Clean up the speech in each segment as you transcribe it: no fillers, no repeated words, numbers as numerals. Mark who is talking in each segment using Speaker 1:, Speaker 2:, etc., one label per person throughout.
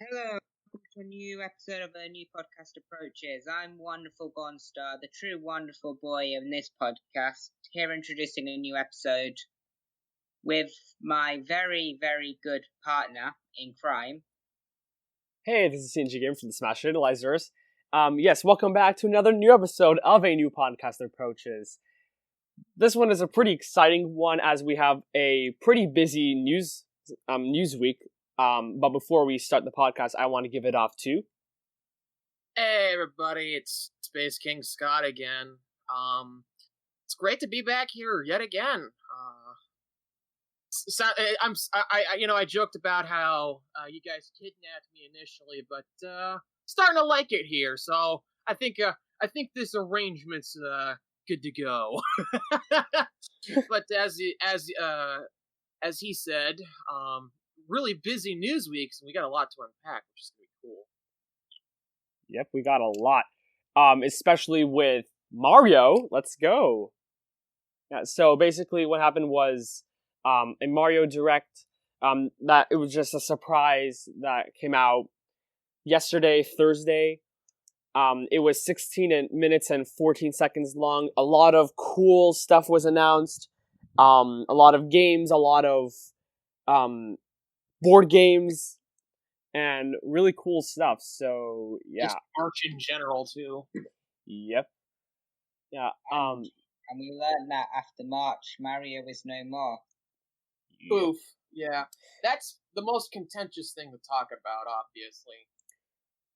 Speaker 1: Hello, welcome to a new episode of a new podcast approaches. I'm Wonderful GoldenStar, the true wonderful boy in this podcast, here introducing a new episode with my very, very good partner in crime.
Speaker 2: Hey, this is CNG from the Datalyzers. Yes, welcome back to another new episode of a new podcast approaches. This one is a pretty exciting one as we have a pretty busy news week. But before we start the podcast, I want to give it off to.
Speaker 3: Hey everybody, it's SpaceKing Scott again. It's great to be back here yet again. I joked about how you guys kidnapped me initially, but starting to like it here. So I think this arrangement's good to go. But as he said, really busy news weeks, and we got a lot to unpack, which is gonna be cool.
Speaker 2: Yep, we got a lot. Especially with Mario. Let's go. Yeah, so basically what happened was a Mario Direct, that it was just a surprise that came out yesterday, Thursday. It was 16 minutes and 14 seconds long. A lot of cool stuff was announced. A lot of games, a lot of board games, and really cool stuff. So yeah,
Speaker 3: just March in general too.
Speaker 2: Yep. Yeah.
Speaker 1: And we learned that after March, Mario is no more.
Speaker 3: Oof. Yeah, that's the most contentious thing to talk about, obviously.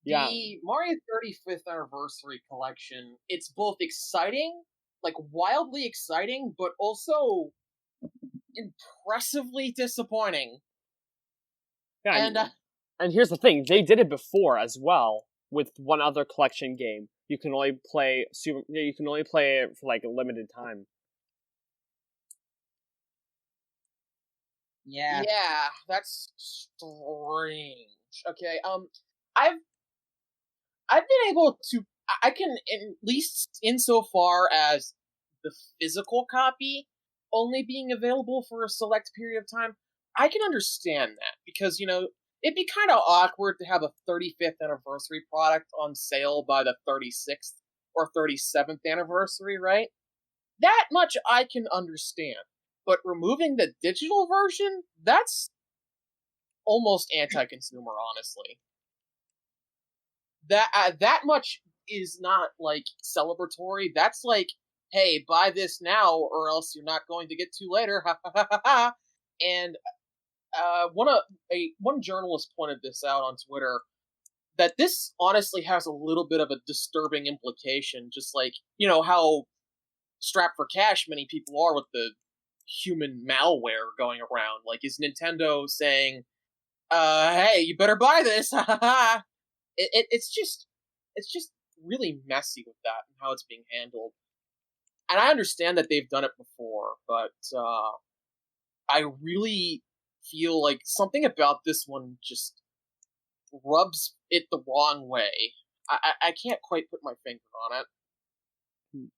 Speaker 2: Yeah.
Speaker 3: The Mario 35th Anniversary Collection, it's both exciting, like wildly exciting, but also impressively disappointing.
Speaker 2: Yeah, and here's the thing, they did it before as well with one other collection game. You can only play it for like a limited time.
Speaker 1: Yeah.
Speaker 3: Yeah, that's strange. Okay, I've been able to, I can, at least insofar as the physical copy only being available for a select period of time, I can understand that, because, it'd be kind of awkward to have a 35th anniversary product on sale by the 36th or 37th anniversary, right? That much I can understand. But removing the digital version, that's almost anti-consumer, honestly. That much is not, like, celebratory. That's like, hey, buy this now or else you're not going to get to later. Ha ha ha ha ha. And one journalist pointed this out on Twitter, that this honestly has a little bit of a disturbing implication, just like, how strapped for cash many people are with the human malware going around. Like, is Nintendo saying, hey, you better buy this? It's just really messy with that and how it's being handled. And I understand that they've done it before, but I really feel like something about this one just rubs it the wrong way. I can't quite put my finger on it.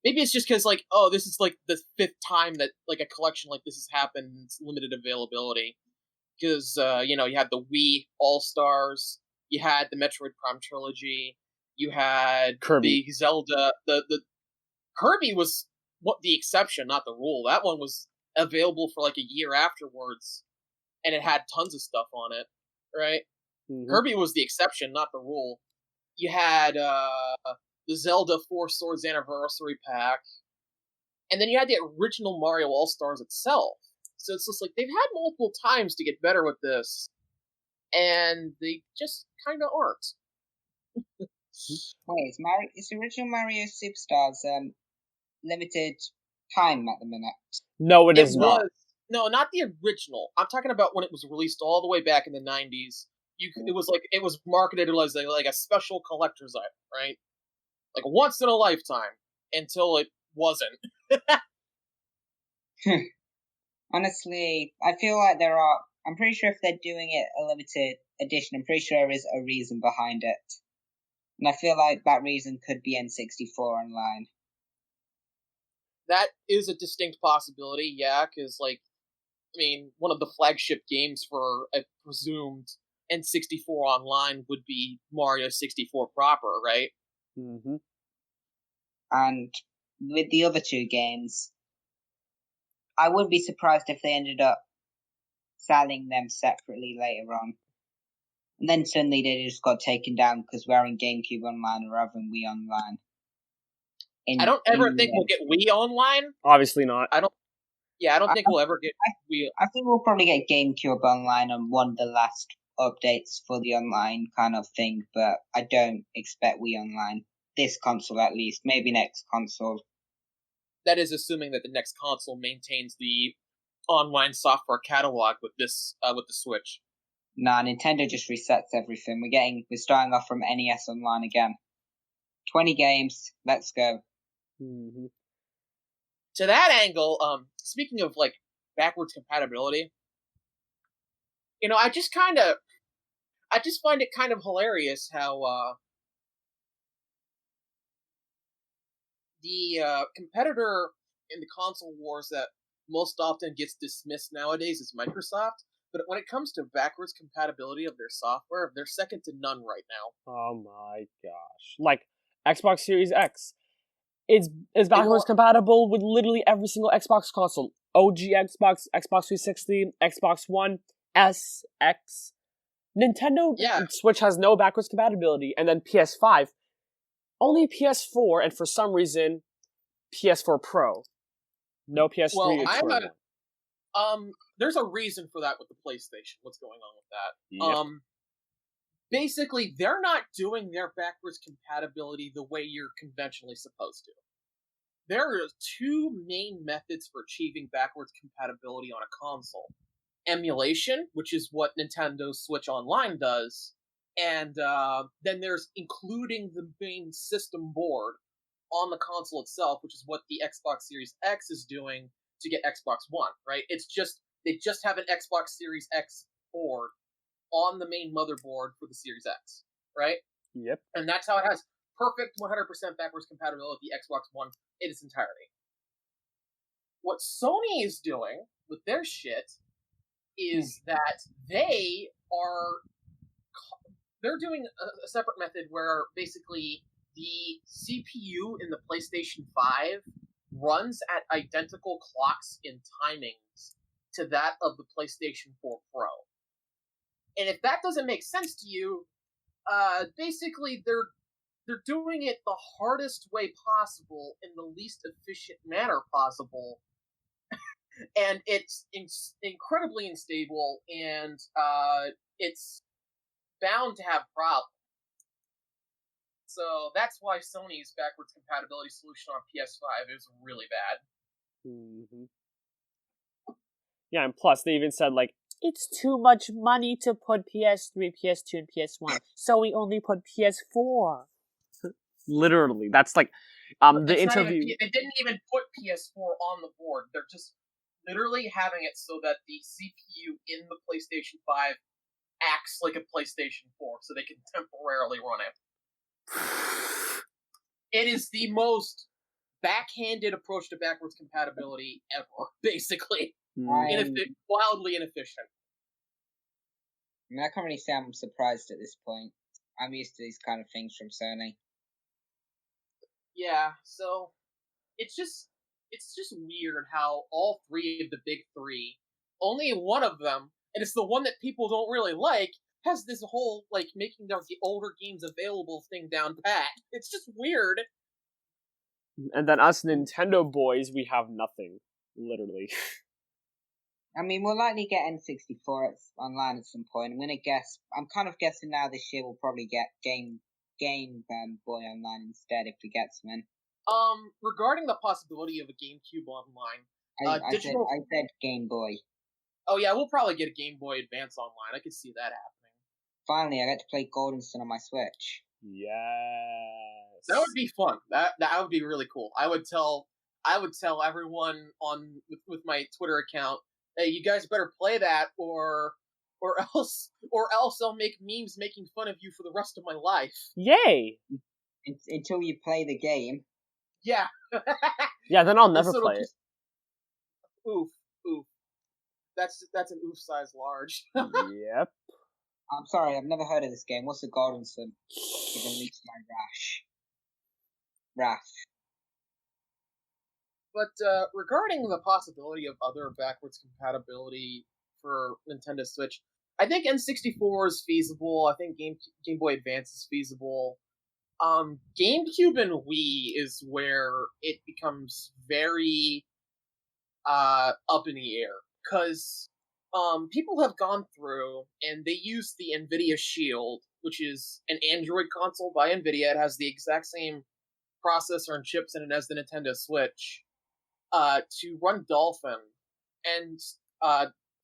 Speaker 3: Maybe it's just because, like, oh, this is like the 5th time that like a collection like this has happened. And it's limited availability because you had the Wii All Stars, you had the Metroid Prime trilogy, you had
Speaker 2: Kirby.
Speaker 3: the Zelda. The Kirby was the exception, not the rule. That one was available for like a year afterwards, and it had tons of stuff on it, right? Mm-hmm. Kirby was the exception, not the rule. You had the Zelda 4 Swords Anniversary Pack, and then you had the original Mario All-Stars itself. So it's just like, they've had multiple times to get better with this, and they just kind of aren't.
Speaker 1: Wait, is original Mario Superstars limited time at the minute?
Speaker 2: No, it is not.
Speaker 3: No, not the original. I'm talking about when it was released all the way back in the 90s. It was marketed as like a special collector's item, right? Like once in a lifetime, until it wasn't.
Speaker 1: Honestly, I feel like I'm pretty sure if they're doing it a limited edition, I'm pretty sure there is a reason behind it. And I feel like that reason could be N64 Online.
Speaker 3: That is a distinct possibility, yeah, because, like, I mean, one of the flagship games for a presumed and 64 online would be Mario 64 proper, right?
Speaker 2: Mm-hmm.
Speaker 1: And with the other two games, I wouldn't be surprised if they ended up selling them separately later on. And then suddenly they just got taken down because we're in GameCube Online rather than Wii Online.
Speaker 3: I don't ever think we'll get Wii Online.
Speaker 2: Obviously not.
Speaker 3: I don't think we'll ever get Wii.
Speaker 1: I think we'll probably get GameCube Online on one of the last updates for the online kind of thing, but I don't expect Wii Online. This console at least, maybe next console.
Speaker 3: That is assuming that the next console maintains the online software catalog with this with the Switch.
Speaker 1: Nah, Nintendo just resets everything. We're starting off from NES Online again. 20 games, let's go.
Speaker 2: Mm-hmm.
Speaker 3: To that angle, speaking of like backwards compatibility, I just find it kind of hilarious how the competitor in the console wars that most often gets dismissed nowadays is Microsoft. But when it comes to backwards compatibility of their software, they're second to none right now.
Speaker 2: Oh my gosh! Like Xbox Series X, is backwards compatible with literally every single Xbox console. OG Xbox, Xbox 360, Xbox One, S, X. Nintendo Switch has no backwards compatibility, and then PS5, only PS4, and for some reason, PS4 Pro. No PS3
Speaker 3: well,
Speaker 2: or
Speaker 3: there's a reason for that with the PlayStation. What's going on with that?
Speaker 2: Yep.
Speaker 3: Basically, they're not doing their backwards compatibility the way you're conventionally supposed to. There are two main methods for achieving backwards compatibility on a console. Emulation, which is what Nintendo's Switch Online does, and then there's including the main system board on the console itself, which is what the Xbox Series X is doing to get Xbox One, right? They just have an Xbox Series X board on the main motherboard for the Series X, right?
Speaker 2: Yep.
Speaker 3: And that's how it has perfect 100% backwards compatibility with the Xbox One in its entirety. What Sony is doing with their shit is that they're doing a separate method where basically the CPU in the PlayStation 5 runs at identical clocks and timings to that of the PlayStation 4 Pro. And if that doesn't make sense to you, basically they're doing it the hardest way possible in the least efficient manner possible. And it's incredibly unstable, and it's bound to have problems. So that's why Sony's backwards compatibility solution on PS5 is really bad.
Speaker 2: Mm-hmm. Yeah, and plus they even said like, it's too much money to put PS3, PS2, and PS1, so we only put PS4. Literally, that's like the interview.
Speaker 3: They didn't even put PS4 on the board. They're just literally having it so that the CPU in the PlayStation 5 acts like a PlayStation 4, so they can temporarily run it. It is the most backhanded approach to backwards compatibility ever, basically. Wildly inefficient.
Speaker 1: I mean, I can't really say I'm surprised at this point. I'm used to these kind of things from Sony.
Speaker 3: Yeah, so it's just weird how all three of the big three, only one of them, and it's the one that people don't really like, has this whole like making their older games available thing down pat. It's just weird.
Speaker 2: And then us Nintendo boys, we have nothing, literally.
Speaker 1: I mean, we'll likely get N64 online at some point. I'm kind of guessing now this year we'll probably get Game Boy Online instead if we get some.
Speaker 3: Regarding the possibility of a GameCube Online,
Speaker 1: I said Game Boy.
Speaker 3: Oh yeah, we'll probably get a Game Boy Advance Online. I could see that happening.
Speaker 1: Finally, I get to play GoldenStar on my Switch.
Speaker 2: Yes.
Speaker 3: That would be fun. That would be really cool. I would tell everyone with my Twitter account, hey, you guys better play that, or else I'll make memes making fun of you for the rest of my life.
Speaker 2: Yay!
Speaker 1: Until you play the game.
Speaker 3: Yeah.
Speaker 2: Yeah, then I'll never play it.
Speaker 3: Oof. That's an oof size large.
Speaker 2: Yep.
Speaker 1: I'm sorry, I've never heard of this game. What's the Golden Sun? It leaks my wrath.
Speaker 3: But regarding the possibility of other backwards compatibility for Nintendo Switch, I think N64 is feasible. I think Game Boy Advance is feasible. GameCube and Wii is where it becomes very up in the air, because people have gone through and they use the NVIDIA Shield, which is an Android console by NVIDIA. It has the exact same processor and chips in it as the Nintendo Switch, to run Dolphin. And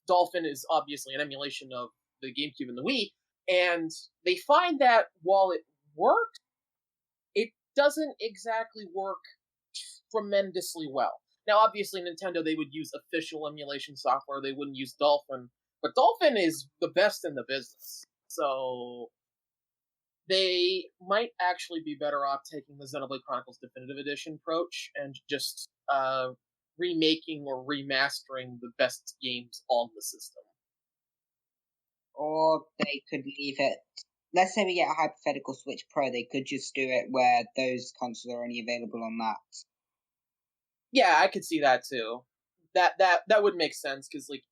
Speaker 3: Dolphin is obviously an emulation of the GameCube and the Wii, and they find that while it works, it doesn't exactly work tremendously well. Now, obviously, Nintendo, they would use official emulation software. They wouldn't use Dolphin. But Dolphin is the best in the business. So they might actually be better off taking the Xenoblade Chronicles Definitive Edition approach and just remaking or remastering the best games on the system.
Speaker 1: Or they could leave it. Let's say we get a hypothetical Switch Pro, they could just do it where those consoles are only available on that.
Speaker 3: Yeah, I could see that too. That would make sense, because like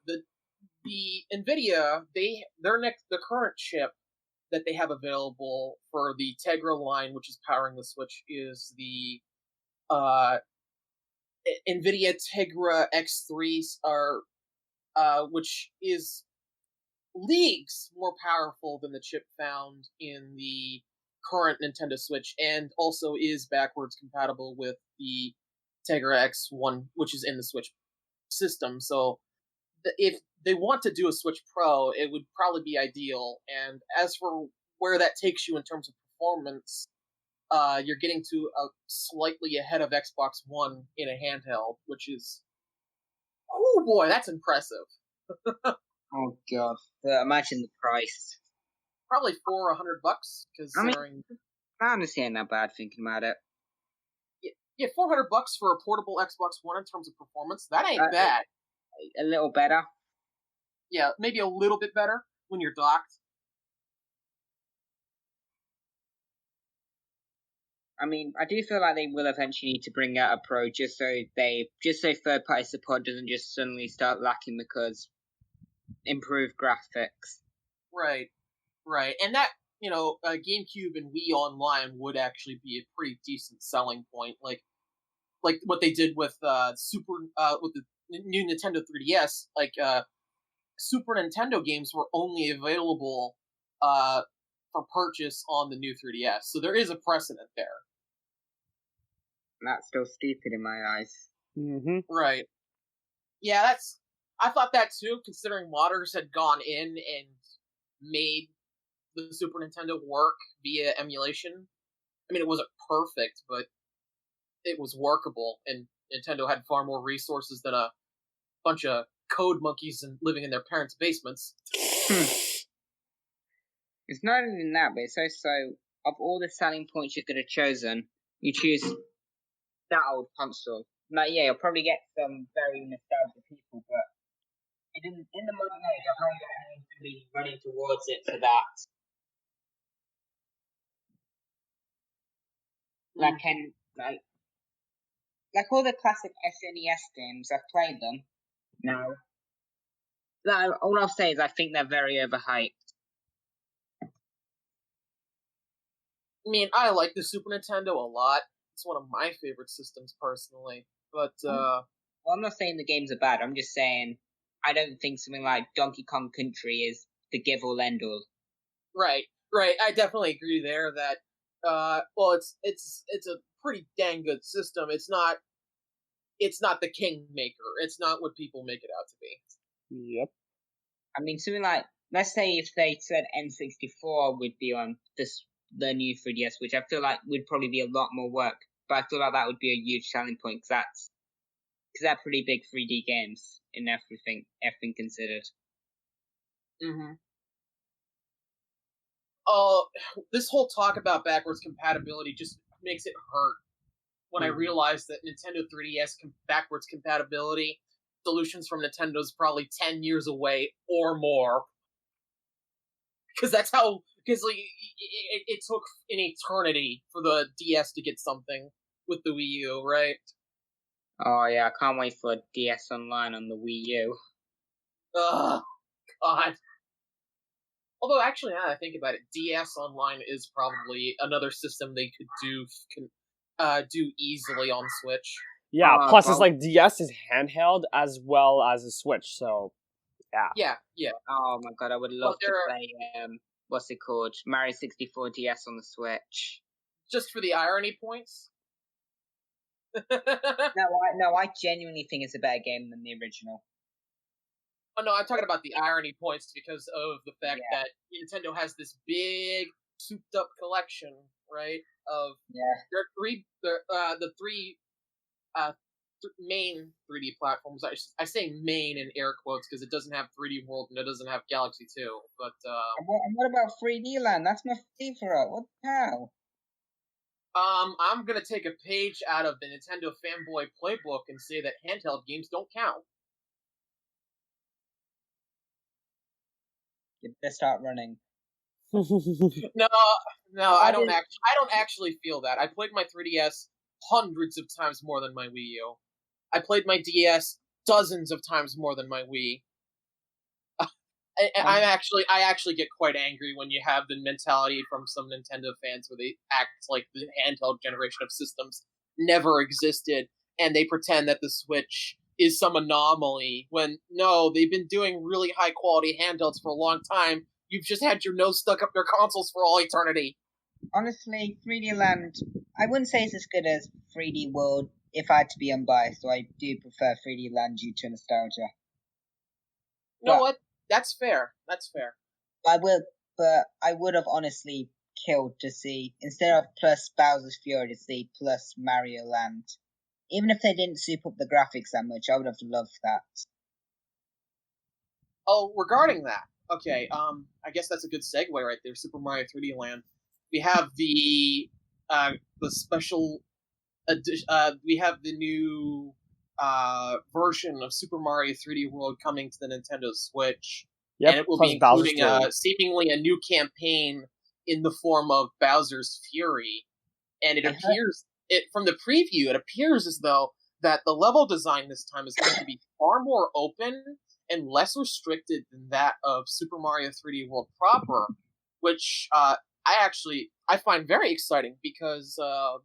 Speaker 3: the NVIDIA, the current chip that they have available for the Tegra line, which is powering the Switch, is the NVIDIA Tegra X3, which is leagues more powerful than the chip found in the current Nintendo Switch, and also is backwards compatible with the Tegra X1, which is in the Switch system. So if they want to do a Switch Pro, it would probably be ideal. And as for where that takes you in terms of performance, you're getting to slightly ahead of Xbox One in a handheld, which is, oh boy, that's impressive.
Speaker 1: Oh god, imagine the price.
Speaker 3: Probably $400, considering.
Speaker 1: I understand that bad thinking about it.
Speaker 3: Yeah, $400 for a portable Xbox One in terms of performance, that ain't bad.
Speaker 1: A little better.
Speaker 3: Yeah, maybe a little bit better when you're docked.
Speaker 1: I mean, I do feel like they will eventually need to bring out a Pro just so third-party support doesn't just suddenly start lacking because improved graphics.
Speaker 3: Right. And that, GameCube and Wii Online would actually be a pretty decent selling point. Like what they did with with the new Nintendo 3DS. Like Super Nintendo games were only available for purchase on the new 3DS. So there is a precedent there.
Speaker 1: That's still stupid in my eyes.
Speaker 2: Mm-hmm.
Speaker 3: Right. Yeah, I thought that too, considering modders had gone in and made the Super Nintendo work via emulation. I mean, it wasn't perfect, but it was workable, and Nintendo had far more resources than a bunch of code monkeys and living in their parents' basements.
Speaker 1: It's not even that, but it's also, of all the selling points you could have chosen, you choose that old console. Now, yeah, you'll probably get some very nostalgic people, but in the modern age, I don't think anyone's going to be running towards it for that. Like all the classic SNES games, I've played them. No. All I'll say is I think they're very overhyped.
Speaker 3: I mean, I like the Super Nintendo a lot. It's one of my favorite systems, personally. But,
Speaker 1: well, I'm not saying the games are bad. I'm just saying I don't think something like Donkey Kong Country is the give-all, end-all.
Speaker 3: Right. I definitely agree there that, well, it's a pretty dang good system. It's not the Kingmaker. It's not what people make it out to be.
Speaker 2: Yep.
Speaker 1: I mean, something like, let's say if they said N64 would be on the new 3DS, which I feel like would probably be a lot more work, but I feel like that would be a huge selling point, because they're pretty big 3D games in everything considered.
Speaker 3: Mm-hmm. This whole talk about backwards compatibility just makes it hurt when I realize that Nintendo 3DS backwards compatibility solutions from Nintendo's probably 10 years away or more. because that's how. Because like it took an eternity for the DS to get something with the Wii U, right?
Speaker 1: Oh yeah, I can't wait for DS Online on the Wii U.
Speaker 3: Ugh, God. Although, actually, now that I think about it, DS Online is probably another system they could do easily on Switch.
Speaker 2: Yeah, plus it's like DS is handheld as well as a Switch, so yeah.
Speaker 3: Yeah.
Speaker 1: Oh my god, I would love to play what's it called? Mario 64 DS on the Switch.
Speaker 3: Just for the irony points?
Speaker 1: No, I genuinely think it's a better game than the original.
Speaker 3: Oh no, I'm talking about the irony points because of the fact that Nintendo has this big, souped-up collection, right? Of the three main 3D platforms. I say main in air quotes because it doesn't have 3D World and it doesn't have Galaxy 2. But
Speaker 1: what about 3D Land? That's my favorite. What the hell?
Speaker 3: I'm gonna take a page out of the Nintendo fanboy playbook and say that handheld games don't count.
Speaker 1: You better start running.
Speaker 3: No, I don't actually feel that. I played my 3DS hundreds of times more than my Wii U. I played my DS dozens of times more than my Wii. I actually get quite angry when you have the mentality from some Nintendo fans where they act like the handheld generation of systems never existed and they pretend that the Switch is some anomaly when no, they've been doing really high quality handhelds for a long time. You've just had your nose stuck up your consoles for all eternity.
Speaker 1: Honestly, 3D Land, I wouldn't say it's as good as 3D World if I had to be unbiased, so I do prefer 3D Land due to nostalgia.
Speaker 3: You know what? That's fair.
Speaker 1: I would have honestly killed to see, instead of plus Bowser's Fury, to see plus Mario Land. Even if they didn't soup up the graphics that much, I would have loved that.
Speaker 3: Oh, regarding that, okay, I guess that's a good segue right there. Super Mario 3D Land. We have the special edition. We have the new version of Super Mario 3D World coming to the Nintendo Switch, and it will be including seemingly a new campaign in the form of Bowser's Fury. And it appears, from the preview, it appears as though that the level design this time is going to be far more open and less restricted than that of Super Mario 3D World proper, which I find very exciting because I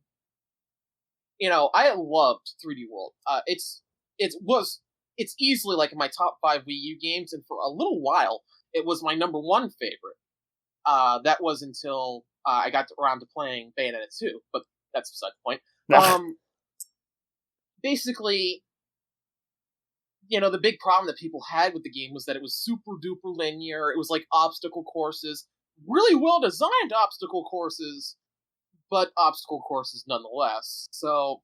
Speaker 3: loved 3D World. It's easily like in my top 5 Wii U games, and for a little while it was my number 1 favorite. That was until I got around to playing Bayonetta 2, but that's beside the point. Basically, the big problem that people had with the game was that it was super duper linear. It was like obstacle courses, really well designed obstacle courses, but obstacle courses nonetheless. So,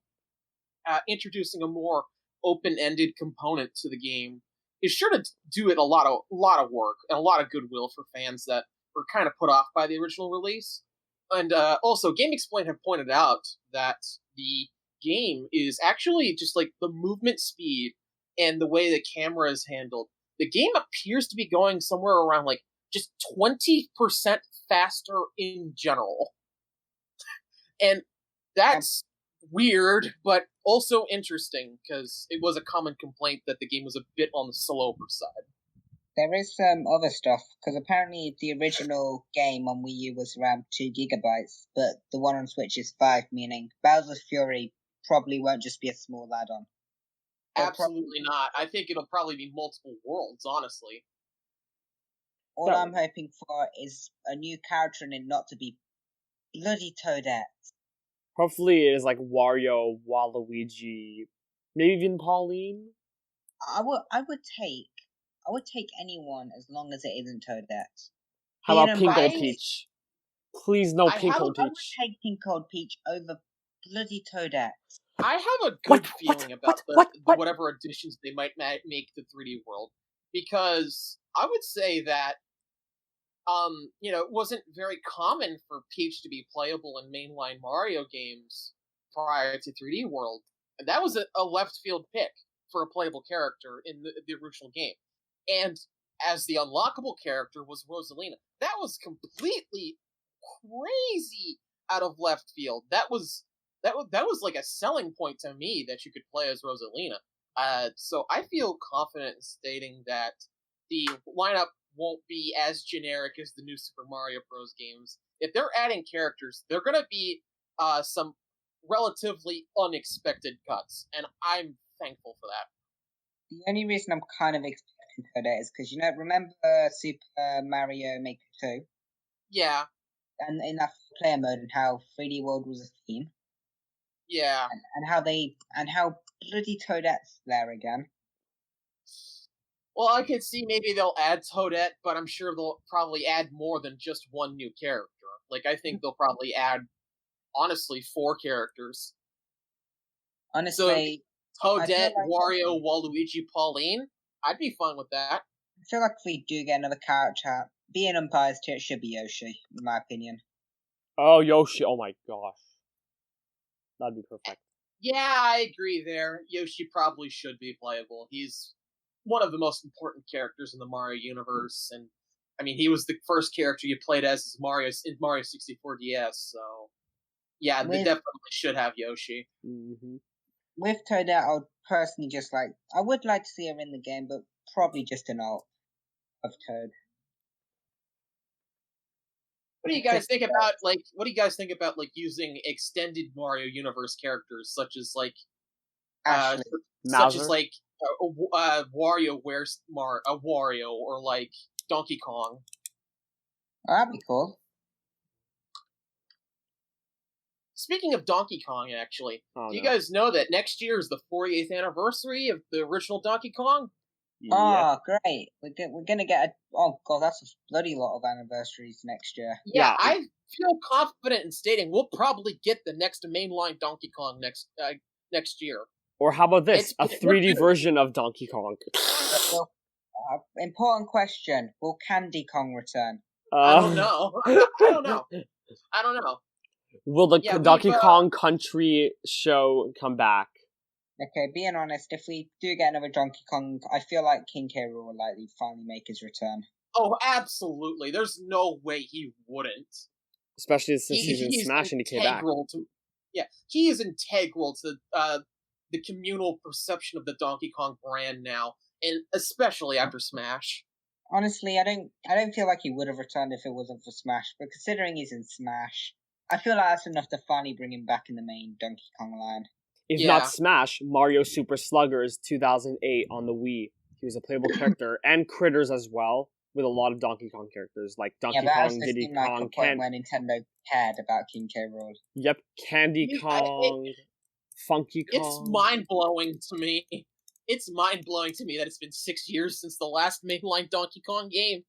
Speaker 3: introducing a more open-ended component to the game is sure to do it a lot of work and a lot of goodwill for fans that were kind of put off by the original release. And also, GameXplain have pointed out that the game is actually just like the movement speed and the way the camera is handled. The game appears to be going somewhere around like just 20% faster in general. And that's weird, but also interesting, because it was a common complaint that the game was a bit on the slower side.
Speaker 1: There is some other stuff, because apparently the original game on Wii U was around 2 gigabytes, but the one on Switch is 5, meaning Bowser's Fury probably won't just be a small add-on.
Speaker 3: Absolutely not. I think it'll probably be multiple worlds, honestly.
Speaker 1: All I'm hoping for is a new character in it not to be bloody Toadette.
Speaker 2: Hopefully it is like Wario, Waluigi, maybe even Pauline.
Speaker 1: I would take anyone as long as it isn't Toadette.
Speaker 2: How about Pink Old Peach? Please no Pink Old Peach. I would
Speaker 1: take Pink Old Peach over bloody Toadette.
Speaker 3: I have a good feeling about the whatever additions they might make to 3D World, because I would say that it wasn't very common for Peach to be playable in mainline Mario games prior to 3D World. And that was a left field pick for a playable character in the original game. And as the unlockable character was Rosalina. That was completely crazy out of left field. That was like a selling point to me that you could play as Rosalina. So I feel confident in stating that the lineup won't be as generic as the new Super Mario Bros. Games. If they're adding characters, they're gonna be some relatively unexpected cuts, and I'm thankful for that.
Speaker 1: The only reason I'm kind of expecting Toadette is because, remember Super Mario Maker 2?
Speaker 3: Yeah.
Speaker 1: And in that player mode, and how 3D World was a theme?
Speaker 3: Yeah.
Speaker 1: And how bloody Toadette's there again.
Speaker 3: Well, I could see maybe they'll add Toadette, but I'm sure they'll probably add more than just one new character. Like, I think they'll probably add, honestly, 4 characters.
Speaker 1: Honestly,
Speaker 3: so, Toadette, Wario, Waluigi, Pauline, I'd be fine with that.
Speaker 1: I feel like if we do get another character, being unbiased here, it should be Yoshi, in my opinion.
Speaker 2: Oh, Yoshi! Oh my gosh, that'd be perfect.
Speaker 3: Yeah, I agree there. Yoshi probably should be playable. He's one of the most important characters in the Mario universe, and I mean, he was the first character you played as Mario in Mario 64 DS. So, yeah, they definitely should have Yoshi.
Speaker 2: Mm-hmm.
Speaker 1: With Toadette, I would personally I would like to see her in the game, but probably just an alt of Toad.
Speaker 3: What do you guys think about using extended Mario universe characters such as Wario wears a Wario, or like Donkey Kong?
Speaker 1: Oh, that'd be cool.
Speaker 3: Speaking of Donkey Kong, actually, do you guys know that next year is the 40th anniversary of the original Donkey Kong?
Speaker 1: Oh, great. We're gonna get oh god, that's a bloody lot of anniversaries next year.
Speaker 3: Yeah, I feel confident in stating we'll probably get the next mainline Donkey Kong next year.
Speaker 2: Or how about this? A 3D version of Donkey Kong.
Speaker 1: Important question. Will Candy Kong return?
Speaker 3: I don't know. I don't know.
Speaker 2: Will the Donkey Kong Country show come back?
Speaker 1: Okay, being honest, if we do get another Donkey Kong, I feel like King K. Rool will likely finally make his return.
Speaker 3: Oh, absolutely. There's no way he wouldn't.
Speaker 2: Especially since he's in Smash and he came back.
Speaker 3: He is integral to the communal perception of the Donkey Kong brand now, and especially after Smash.
Speaker 1: Honestly, I don't feel like he would have returned if it wasn't for Smash, but considering he's in Smash, I feel like that's enough to finally bring him back in the main Donkey Kong line.
Speaker 2: If not Smash, Mario Super Sluggers 2008 on the Wii. He was a playable character, and Critters as well, with a lot of Donkey Kong characters, like Donkey Kong, Diddy Kong,
Speaker 1: where Nintendo cared about King K. Rool.
Speaker 2: Yep, Candy Kong, Funky Kong.
Speaker 3: It's mind-blowing to me. It's mind-blowing to me that it's been 6 years since the last mainline Donkey Kong game.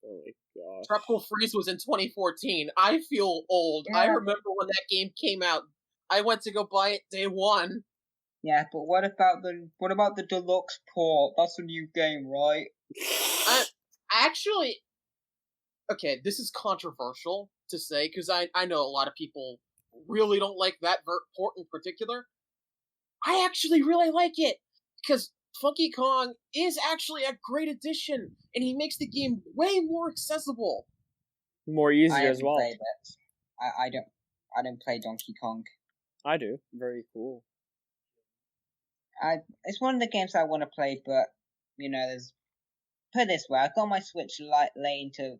Speaker 2: Oh my god.
Speaker 3: Tropical Freeze was in 2014. I feel old. Yeah. I remember when that game came out. I went to go buy it day one.
Speaker 1: Yeah, but what about the deluxe port? That's a new game, right?
Speaker 3: Actually, okay, this is controversial to say, because I know a lot of people really don't like that port in particular. I actually really like it, because Funky Kong is actually a great addition, and he makes the game way more accessible.
Speaker 2: More easier as well.
Speaker 1: I don't play Donkey Kong. I
Speaker 2: do. Very cool.
Speaker 1: It's one of the games I want to play, but there's put it this way, I got my Switch later into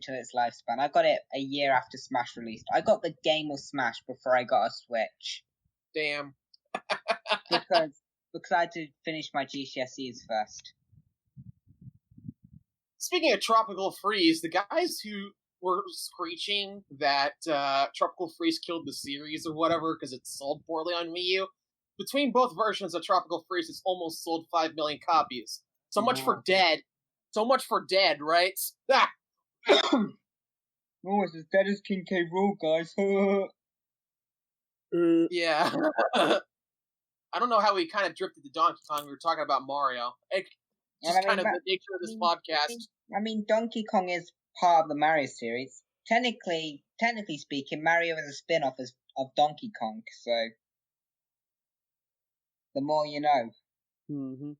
Speaker 1: its lifespan. I got it a year after Smash released. I got the game of Smash before I got a Switch.
Speaker 3: Damn.
Speaker 1: because I had to finish my GCSEs first.
Speaker 3: Speaking of Tropical Freeze, the guys who were screeching that Tropical Freeze killed the series or whatever because it sold poorly on Wii U, between both versions of Tropical Freeze, it's almost sold 5 million copies. So much for Dead. So much for Dead, right? Ah!
Speaker 1: Oh, it's as dead as King K. Rool, guys.
Speaker 3: Yeah. I don't know how we kind of drifted to Donkey Kong. We were talking about Mario. Kind of the nature of this podcast.
Speaker 1: I mean, Donkey Kong is part of the Mario series. Technically speaking, Mario is a spin-off of Donkey Kong, so the more you know.
Speaker 2: Mm-hmm.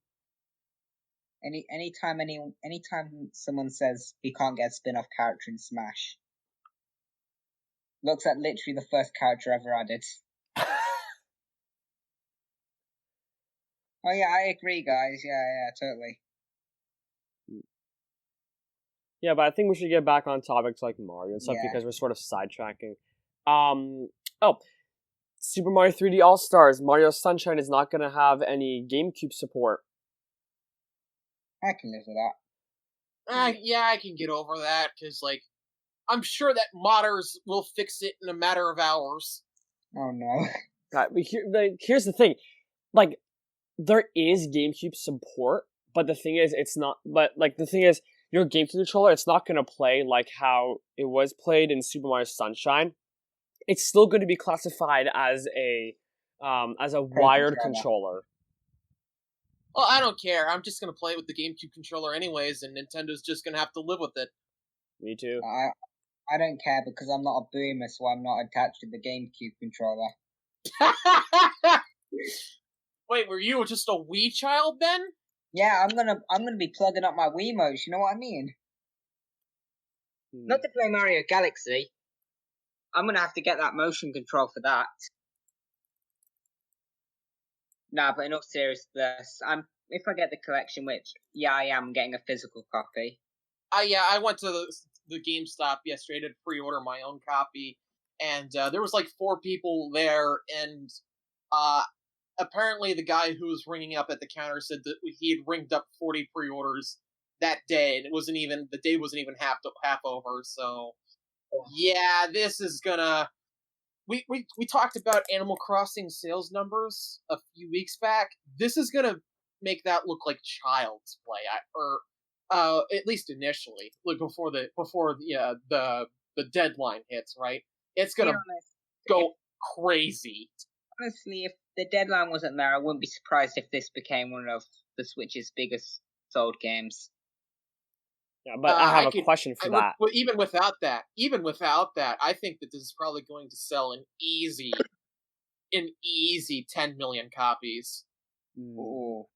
Speaker 1: Anytime someone says we can't get a spin-off character in Smash, looks at literally the first character ever added. Oh yeah, I agree, guys. Yeah, totally.
Speaker 2: Yeah, but I think we should get back on topics like Mario and stuff because we're sort of sidetracking. Super Mario 3D All-Stars, Mario Sunshine is not going to have any GameCube support.
Speaker 1: I can live with that.
Speaker 3: Yeah, I can get over that, because, like, I'm sure that modders will fix it in a matter of hours.
Speaker 1: Oh no.
Speaker 2: Here's the thing. Like, there is GameCube support, but the thing is, your GameCube controller, it's not going to play like how it was played in Super Mario Sunshine. It's still going to be classified as a wired controller.
Speaker 3: Well, I don't care. I'm just going to play with the GameCube controller anyways, and Nintendo's just going to have to live with it.
Speaker 2: Me too.
Speaker 1: I don't care because I'm not a boomer, so I'm not attached to the GameCube controller.
Speaker 3: Wait, were you just a Wii child then?
Speaker 1: Yeah, I'm gonna be plugging up my Wiimotes. You know what I mean? Not to play Mario Galaxy. I'm gonna have to get that motion control for that. Nah, but in all seriousness, if I get the collection, which I am getting a physical copy.
Speaker 3: I went to the GameStop yesterday to pre-order my own copy, and there was like 4 people there, and apparently the guy who was ringing up at the counter said that he had ringed up 40 pre-orders that day, and the day wasn't even half over. So yeah, this is gonna. We talked about Animal Crossing sales numbers a few weeks back. This is gonna make that look like child's play, or at least initially, like before the deadline hits. Right, it's gonna go crazy.
Speaker 1: Honestly, if the deadline wasn't there, I wouldn't be surprised if this became one of the Switch's biggest sold games.
Speaker 2: Yeah, but I have a question for that.
Speaker 3: But even without that, I think that this is probably going to sell an easy 10 million copies.
Speaker 1: Ooh.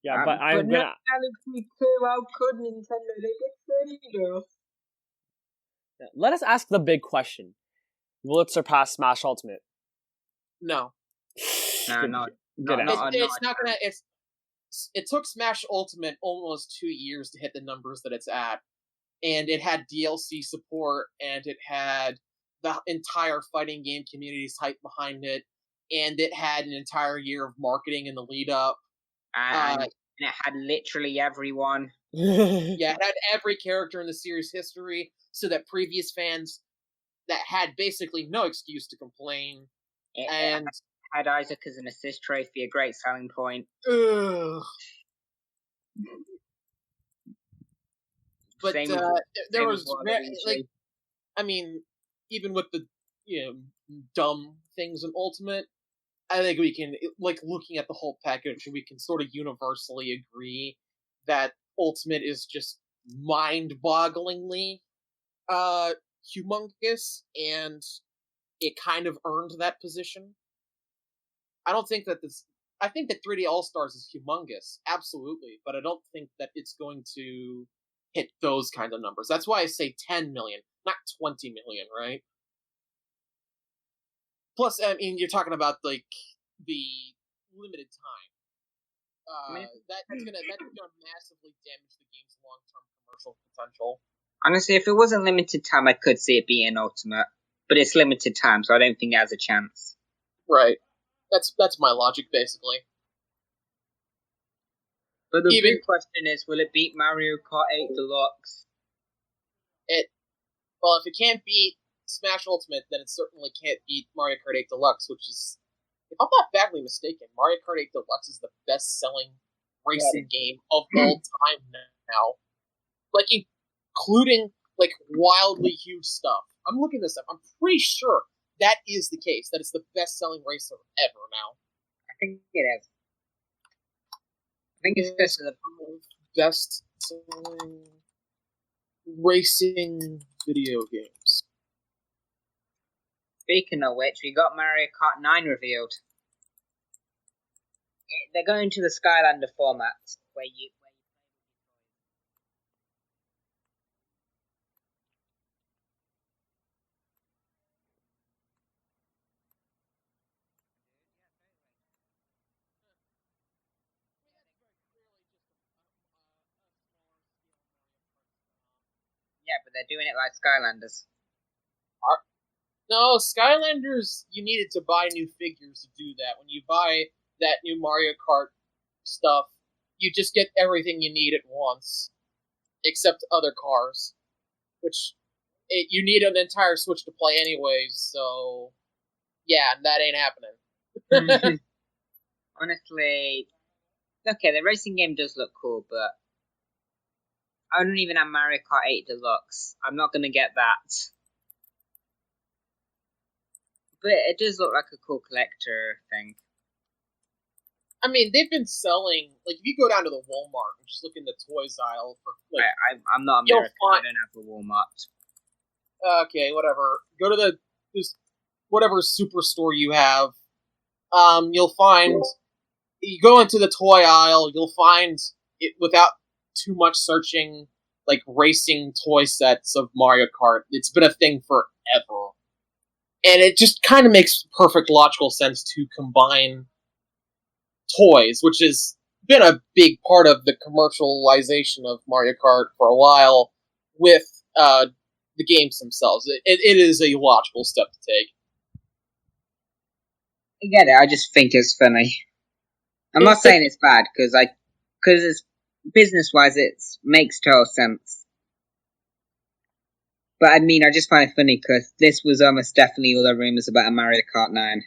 Speaker 2: Yeah, but I'm gonna.
Speaker 1: Galaxy 2, how could Nintendo? They get enough.
Speaker 2: Let us ask the big question: will it surpass Smash Ultimate?
Speaker 3: No.
Speaker 1: No,
Speaker 3: it's not gonna. It took Smash Ultimate almost 2 years to hit the numbers that it's at, and it had DLC support, and it had the entire fighting game community's hype behind it, and it had an entire year of marketing in the lead up.
Speaker 1: And it had literally everyone.
Speaker 3: Yeah, it had every character in the series history, so that previous fans that had basically no excuse to complain. And
Speaker 1: had Isaac as an assist trophy, a great selling point.
Speaker 3: Ugh. But there was even with the dumb things in Ultimate, I think we can, like, looking at the whole package, we can sort of universally agree that Ultimate is just mind-bogglingly humongous, and it kind of earned that position. I think that 3D All-Stars is humongous, absolutely, but I don't think that it's going to hit those kind of numbers. That's why I say 10 million, not 20 million, right? Plus, I mean, you're talking about, like, the limited time. That's gonna massively damage the game's long-term commercial potential.
Speaker 1: Honestly, if it wasn't limited time, I could see it being Ultimate, but it's limited time, so I don't think it has a chance.
Speaker 3: Right. That's my logic, basically.
Speaker 1: But the big question is, will it beat Mario Kart 8 Deluxe?
Speaker 3: Well, if it can't beat Smash Ultimate, then it certainly can't beat Mario Kart 8 Deluxe, which is, if I'm not badly mistaken, Mario Kart 8 Deluxe is the best-selling racing game of all time now. Like, including, like, wildly huge stuff. I'm looking this up. I'm pretty sure that is the case. That it's the best-selling racer ever now.
Speaker 1: I think it is. I think it's the
Speaker 3: best-selling racing video games.
Speaker 1: Speaking of which, we got Mario Kart 9 revealed. They're going to the Skylander format, where you Yeah, but they're doing it like Skylanders.
Speaker 3: No, Skylanders, you needed to buy new figures to do that. When you buy that new Mario Kart stuff, you just get everything you need at once, except other cars, which you need an entire Switch to play anyways, so yeah, that ain't happening.
Speaker 1: Honestly, okay, the racing game does look cool, but I don't even have Mario Kart 8 Deluxe. I'm not going to get that. But it does look like a cool collector thing.
Speaker 3: I mean, they've been selling, like, if you go down to the Walmart and just look in the toys aisle for, like...
Speaker 1: I'm not American, I don't have a Walmart.
Speaker 3: Okay, whatever. Go to whatever superstore you have. You'll find... You go into the toy aisle, you'll find, it without too much searching, like, racing toy sets of Mario Kart. It's been a thing forever. And it just kind of makes perfect logical sense to combine toys, which has been a big part of the commercialization of Mario Kart for a while, with the games themselves. It is a logical step to take.
Speaker 1: I get it, I just think it's funny. I'm not saying it's bad, because it's business-wise, it makes total sense. But I mean, I just find it funny because this was almost definitely all the rumors about a Mario Kart 9.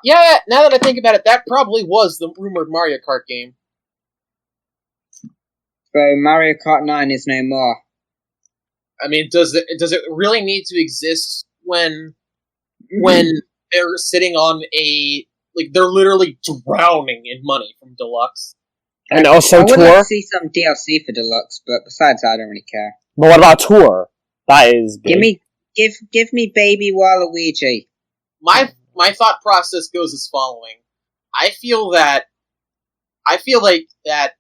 Speaker 3: Yeah, now that I think about it, that probably was the rumored Mario Kart game.
Speaker 1: So Mario Kart 9 is no more.
Speaker 3: I mean, does it really need to exist when they're sitting on they're literally drowning in money from Deluxe?
Speaker 2: And also
Speaker 1: I would
Speaker 2: Tour.
Speaker 1: like to see some DLC for Deluxe, but besides that, I don't really care.
Speaker 2: But what about Tour? That is big.
Speaker 1: Give me Baby Waluigi.
Speaker 3: My thought process goes as following. I feel like that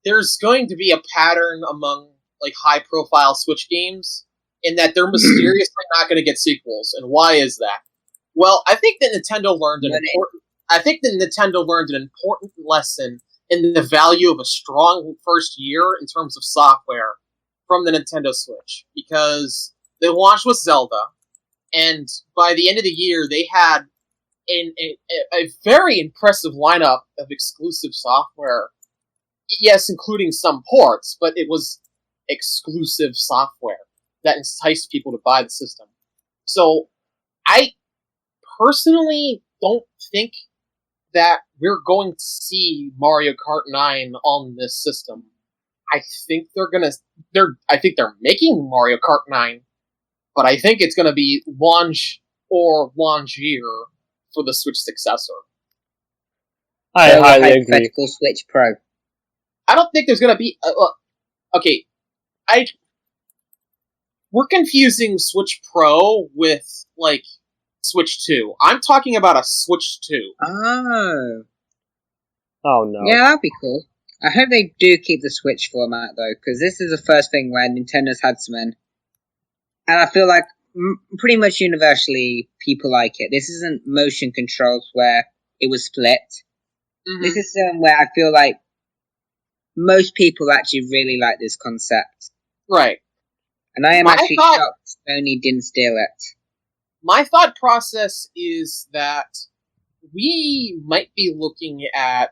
Speaker 3: there's going to be a pattern among like high profile Switch games in that they're mysteriously not going to get sequels. And why is that? Well, I think that Nintendo learned an important lesson in the value of a strong first year in terms of software from the Nintendo Switch, because they launched with Zelda, and by the end of the year, they had a very impressive lineup of exclusive software. Yes, including some ports, but it was exclusive software that enticed people to buy the system. So, I personally don't think that we're going to see Mario Kart 9 on this system. I think I think they're making Mario Kart 9, but I think it's gonna be launch or launch year for the Switch successor.
Speaker 2: I highly agree.
Speaker 1: Hypothetical Switch Pro.
Speaker 3: I don't think there's gonna be okay. We're confusing Switch Pro with like Switch 2. I'm talking about a Switch 2.
Speaker 1: Oh.
Speaker 2: Oh no.
Speaker 1: Yeah, that'd be cool. I hope they do keep the Switch format though, because this is the first thing where Nintendo's had some in. And I feel like pretty much universally people like it. This isn't motion controls where it was split. Mm-hmm. This is something where I feel like most people actually really like this concept.
Speaker 3: Right.
Speaker 1: And I am actually shocked Sony didn't steal it.
Speaker 3: My thought process is that we might be looking at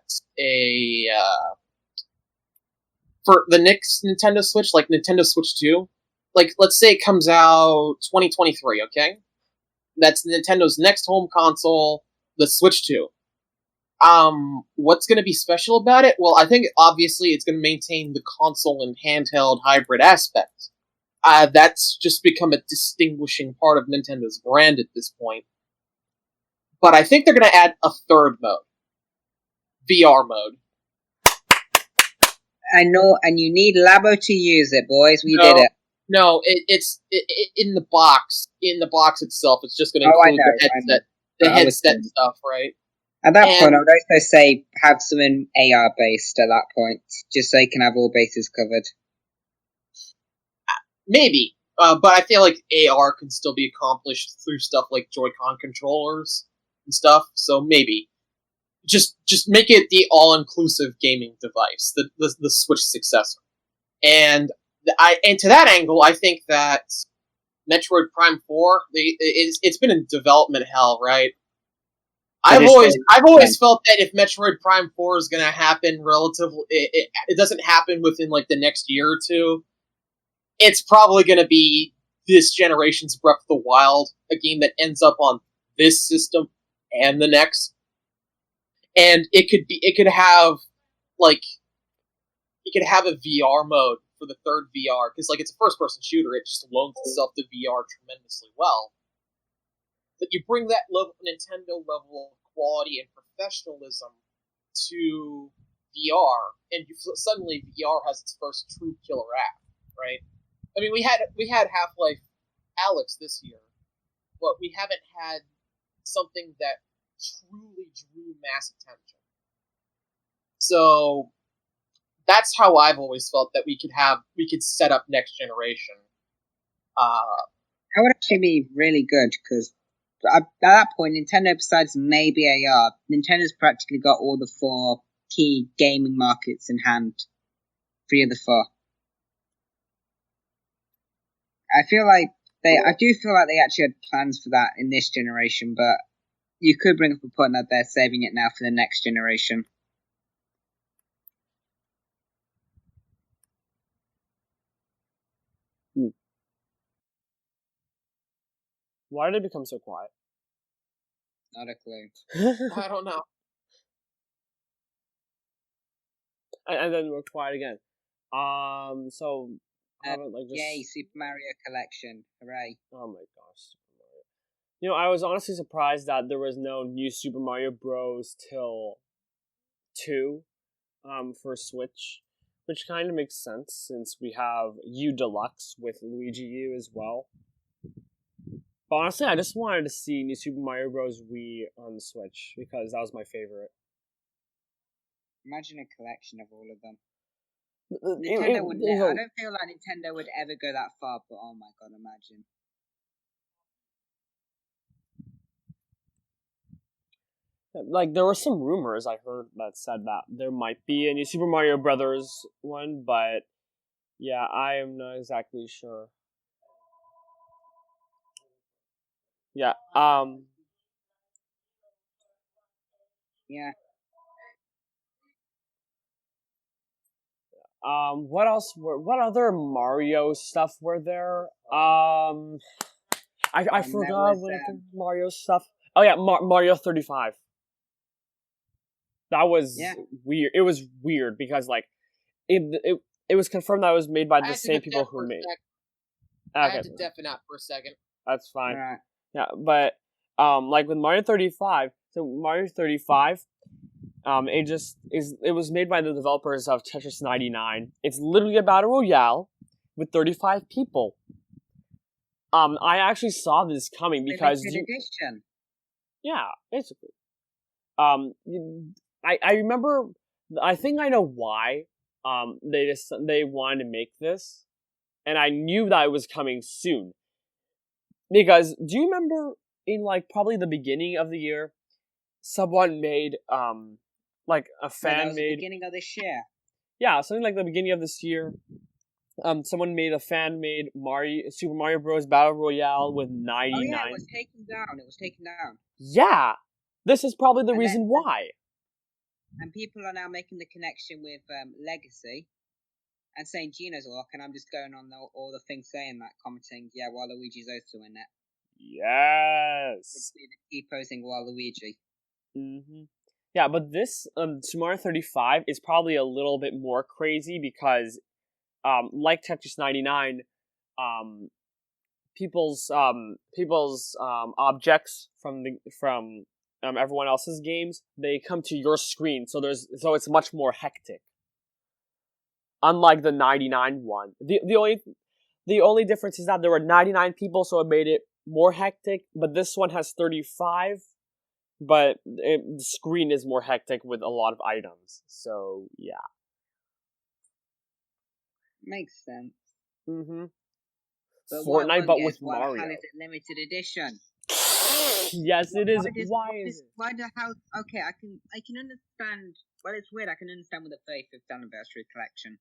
Speaker 3: for the next Nintendo Switch, like Nintendo Switch 2, like, let's say it comes out 2023, okay? That's Nintendo's next home console, the Switch 2. What's going to be special about it? Well, I think, obviously, it's going to maintain the console and handheld hybrid aspect. That's just become a distinguishing part of Nintendo's brand at this point. But I think they're going to add a third mode. VR mode.
Speaker 1: I know, and you need Labo to use it, boys. We did it.
Speaker 3: No, it's in the box. In the box itself, it's just going to include the headset stuff, right?
Speaker 1: At that point, I would also say have something AR based at that point, just so you can have all bases covered.
Speaker 3: Maybe, but I feel like AR can still be accomplished through stuff like Joy-Con controllers and stuff. So maybe, just make it the all-inclusive gaming device, the Switch successor. And to that angle, I think that Metroid Prime 4, it's been in development hell, right? I've always felt that if Metroid Prime 4 is going to happen relatively, it doesn't happen within like the next year or two. It's probably going to be this generation's Breath of the Wild, a game that ends up on this system and the next. And it could have a VR mode for the third VR, because like it's a first person shooter, it just loans itself to VR tremendously well. But you bring that Nintendo level of quality and professionalism to VR, and suddenly VR has its first true killer app, right? I mean, we had Half-Life Alyx this year, but we haven't had something that truly drew mass attention. So that's how I've always felt that we could set up next generation.
Speaker 1: That would actually be really good, because at that point, Nintendo, besides maybe AR, Nintendo's practically got all the 4 key gaming markets in hand. 3 of the 4. I do feel like they actually had plans for that in this generation, but you could bring up a point that they're saving it now for the next generation.
Speaker 2: Why did it become so quiet?
Speaker 1: Not a clue.
Speaker 3: I don't know.
Speaker 2: And then we're quiet again. So
Speaker 1: Yay, Super Mario Collection. Hooray.
Speaker 2: Oh my gosh, Super Mario. You know, I was honestly surprised that there was no new Super Mario Bros. Till 2 for Switch, which kind of makes sense since we have U Deluxe with Luigi U as well. But honestly, I just wanted to see new Super Mario Bros. Wii on the Switch because that was my favorite.
Speaker 1: Imagine a collection of all of them. Nintendo would. I don't feel like Nintendo would ever go that far, but oh my god, imagine.
Speaker 2: Like, there were some rumors I heard that said that there might be a new Super Mario Brothers one, but yeah, I am not exactly sure. Yeah,
Speaker 1: Yeah.
Speaker 2: What else what other Mario stuff were there? I forgot what other Mario stuff. Oh yeah, Mario 35. That was weird. It was weird because like it was confirmed that it was made by the same people who made.
Speaker 3: I had to deafen out for a second.
Speaker 2: That's fine.
Speaker 1: Right.
Speaker 2: Yeah, but like with Mario 35, so Mario 35, it was made by the developers of Tetris 99. It's literally a battle royale with 35 people. I actually saw this coming because
Speaker 1: edition.
Speaker 2: Yeah, basically. I remember. I think I know why. They wanted to make this, and I knew that it was coming soon. Because do you remember in like probably the beginning of the year, someone made like a fan made
Speaker 1: the beginning of this year.
Speaker 2: Yeah, something like the beginning of this year. Someone made a fan-made Super Mario Bros. Battle Royale with 99.
Speaker 1: Oh yeah, it was taken down.
Speaker 2: Yeah, this is probably the reason why.
Speaker 1: And people are now making the connection with Legacy and saying Gino's a lock, and I'm just going on all the things saying that, commenting, yeah, Waluigi's also in it.
Speaker 2: Yes.
Speaker 1: Keep posing Waluigi.
Speaker 2: Mm-hmm. Yeah, but this Super Mario 35 is probably a little bit more crazy because, like Tetris 99, people's objects from everyone else's games, they come to your screen, so it's much more hectic. Unlike the 99 one, the only difference is that there were 99 people, so it made it more hectic. But this one has 35, but the screen is more hectic with a lot of items. So yeah,
Speaker 1: makes sense.
Speaker 2: Mm-hmm.
Speaker 1: But
Speaker 2: Fortnite, but with Mario.
Speaker 1: How is it limited edition?
Speaker 2: Yes, it is. Why is it?
Speaker 1: Why the hell? Okay, I can understand. Well, it's weird. I can understand with the 35th anniversary collection.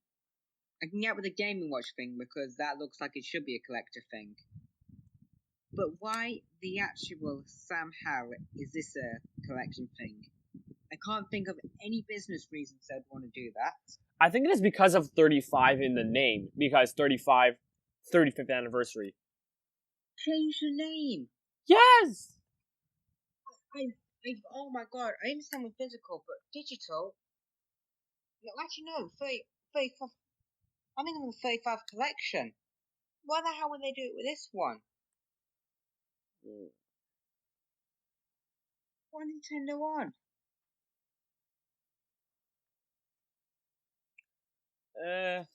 Speaker 1: I can get with the Gaming Watch thing because that looks like it should be a collector thing. But why the actual somehow is this a collection thing? I can't think of any business reasons they'd want to do that.
Speaker 2: I think it is because of 35 in the name, because 35, 35th anniversary.
Speaker 1: Change the name.
Speaker 2: Yes!
Speaker 1: Oh my god, I understand with physical, but digital. No, actually, no. 35. I'm thinking of the 35 collection. Why the hell would they do it with this one? Why Nintendo on?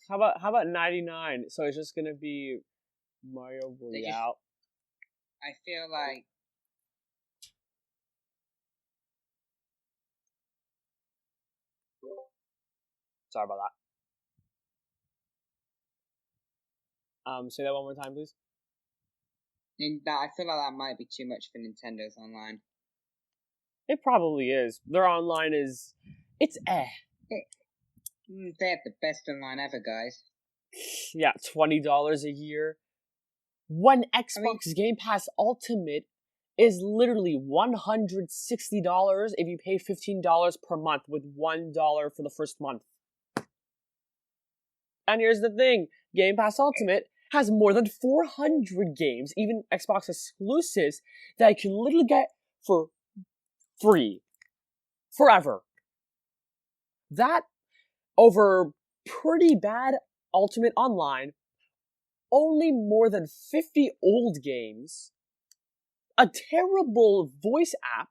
Speaker 2: How about 99? So it's just gonna be Mario Royale.
Speaker 1: I feel like
Speaker 2: Sorry about that. Say that one more time, please.
Speaker 1: I feel like that might be too much for Nintendo's online.
Speaker 2: It probably is. Their online it's eh.
Speaker 1: They have the best online ever, guys.
Speaker 2: Yeah, $20 a year. One Xbox Game Pass Ultimate is literally $160 if you pay $15 per month, with $1 for the first month. And here's the thing, Game Pass Ultimate has more than 400 games, even Xbox exclusives, that you can literally get for free. Forever. That, over pretty bad Ultimate Online, only more than 50 old games, a terrible voice app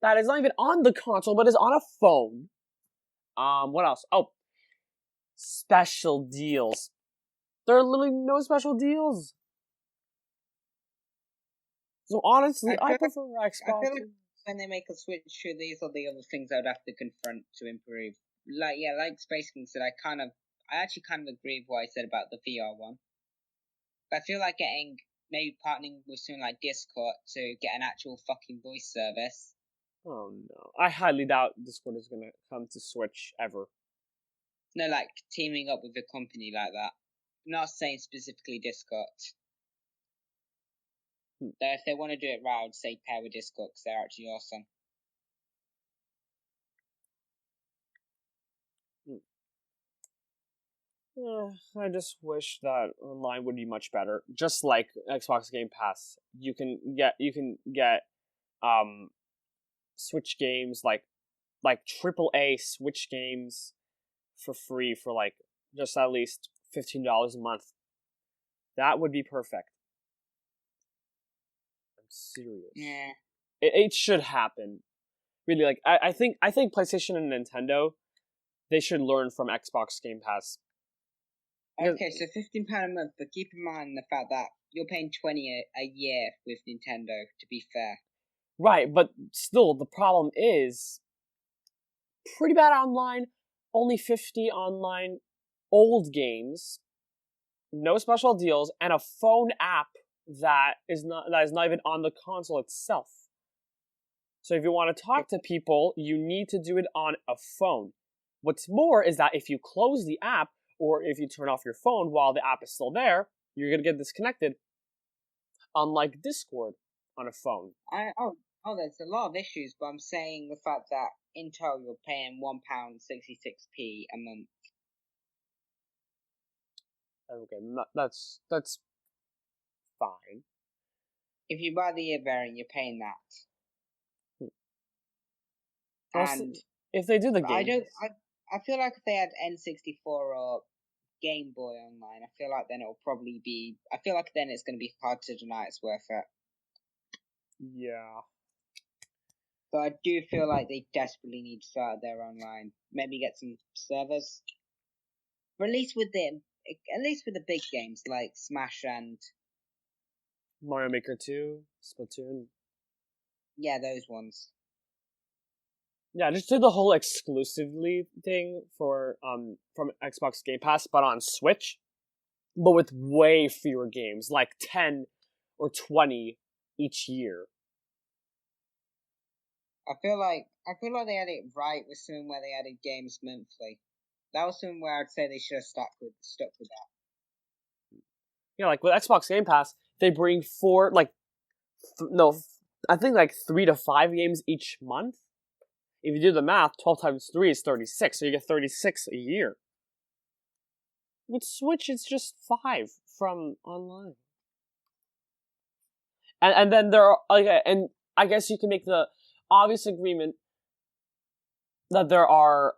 Speaker 2: that is not even on the console but is on a phone. What else? Oh, special deals. There are literally no special deals. So honestly, I prefer Xbox.
Speaker 1: I feel like when they make a switch to these or the other things I would have to confront to improve. Like SpaceKing said, I actually kind of agree with what I said about the VR one. But I feel like maybe partnering with something like Discord to get an actual fucking voice service.
Speaker 2: Oh no. I highly doubt Discord is gonna come to Switch ever.
Speaker 1: No, like teaming up with a company like that. I'm not saying specifically Discord. If they want to do it right, I would say pair with Discord because they're actually awesome.
Speaker 2: I just wish that online would be much better. Just like Xbox Game Pass, you can get Switch games like AAA Switch games for free for like just at least $15 a month. That would be perfect. I'm serious.
Speaker 1: Yeah.
Speaker 2: It should happen. Really, like I think PlayStation and Nintendo, they should learn from Xbox Game Pass.
Speaker 1: Okay, so £15 a month, but keep in mind the fact that you're paying $20 a year with Nintendo, to be fair.
Speaker 2: Right, but still, the problem is pretty bad online, only 50 online old games, no special deals, and a phone app that is not even on the console itself. So if you want to talk to people, you need to do it on a phone. What's more is that if you close the app, or if you turn off your phone while the app is still there, you're going to get disconnected. Unlike Discord on a phone.
Speaker 1: There's a lot of issues, but I'm saying the fact that in total you're paying £1.66p a month.
Speaker 2: Okay, that's fine.
Speaker 1: If you buy the year variant, you're paying that.
Speaker 2: And if they do the game,
Speaker 1: I feel like if they had N64 or Game Boy online, I feel like then it'll probably be. I feel like then it's going to be hard to deny it's worth it.
Speaker 2: Yeah.
Speaker 1: But I do feel like they desperately need to start their online. Maybe get some servers. But at least with the big games like Smash and
Speaker 2: Mario Maker 2, Splatoon.
Speaker 1: Yeah, those ones.
Speaker 2: Yeah, just do the whole exclusively thing for from Xbox Game Pass, but on Switch, but with way fewer games, like 10 or 20 each year.
Speaker 1: I feel like they had it right with something where they added games monthly. That was something where I'd say they should have stuck with that.
Speaker 2: Yeah, like with Xbox Game Pass, they bring I think like 3 to 5 games each month. If you do the math, 12 times 3 is 36, so you get 36 a year. With Switch, it's just 5 from online. And then there are, and I guess you can make the obvious agreement that there are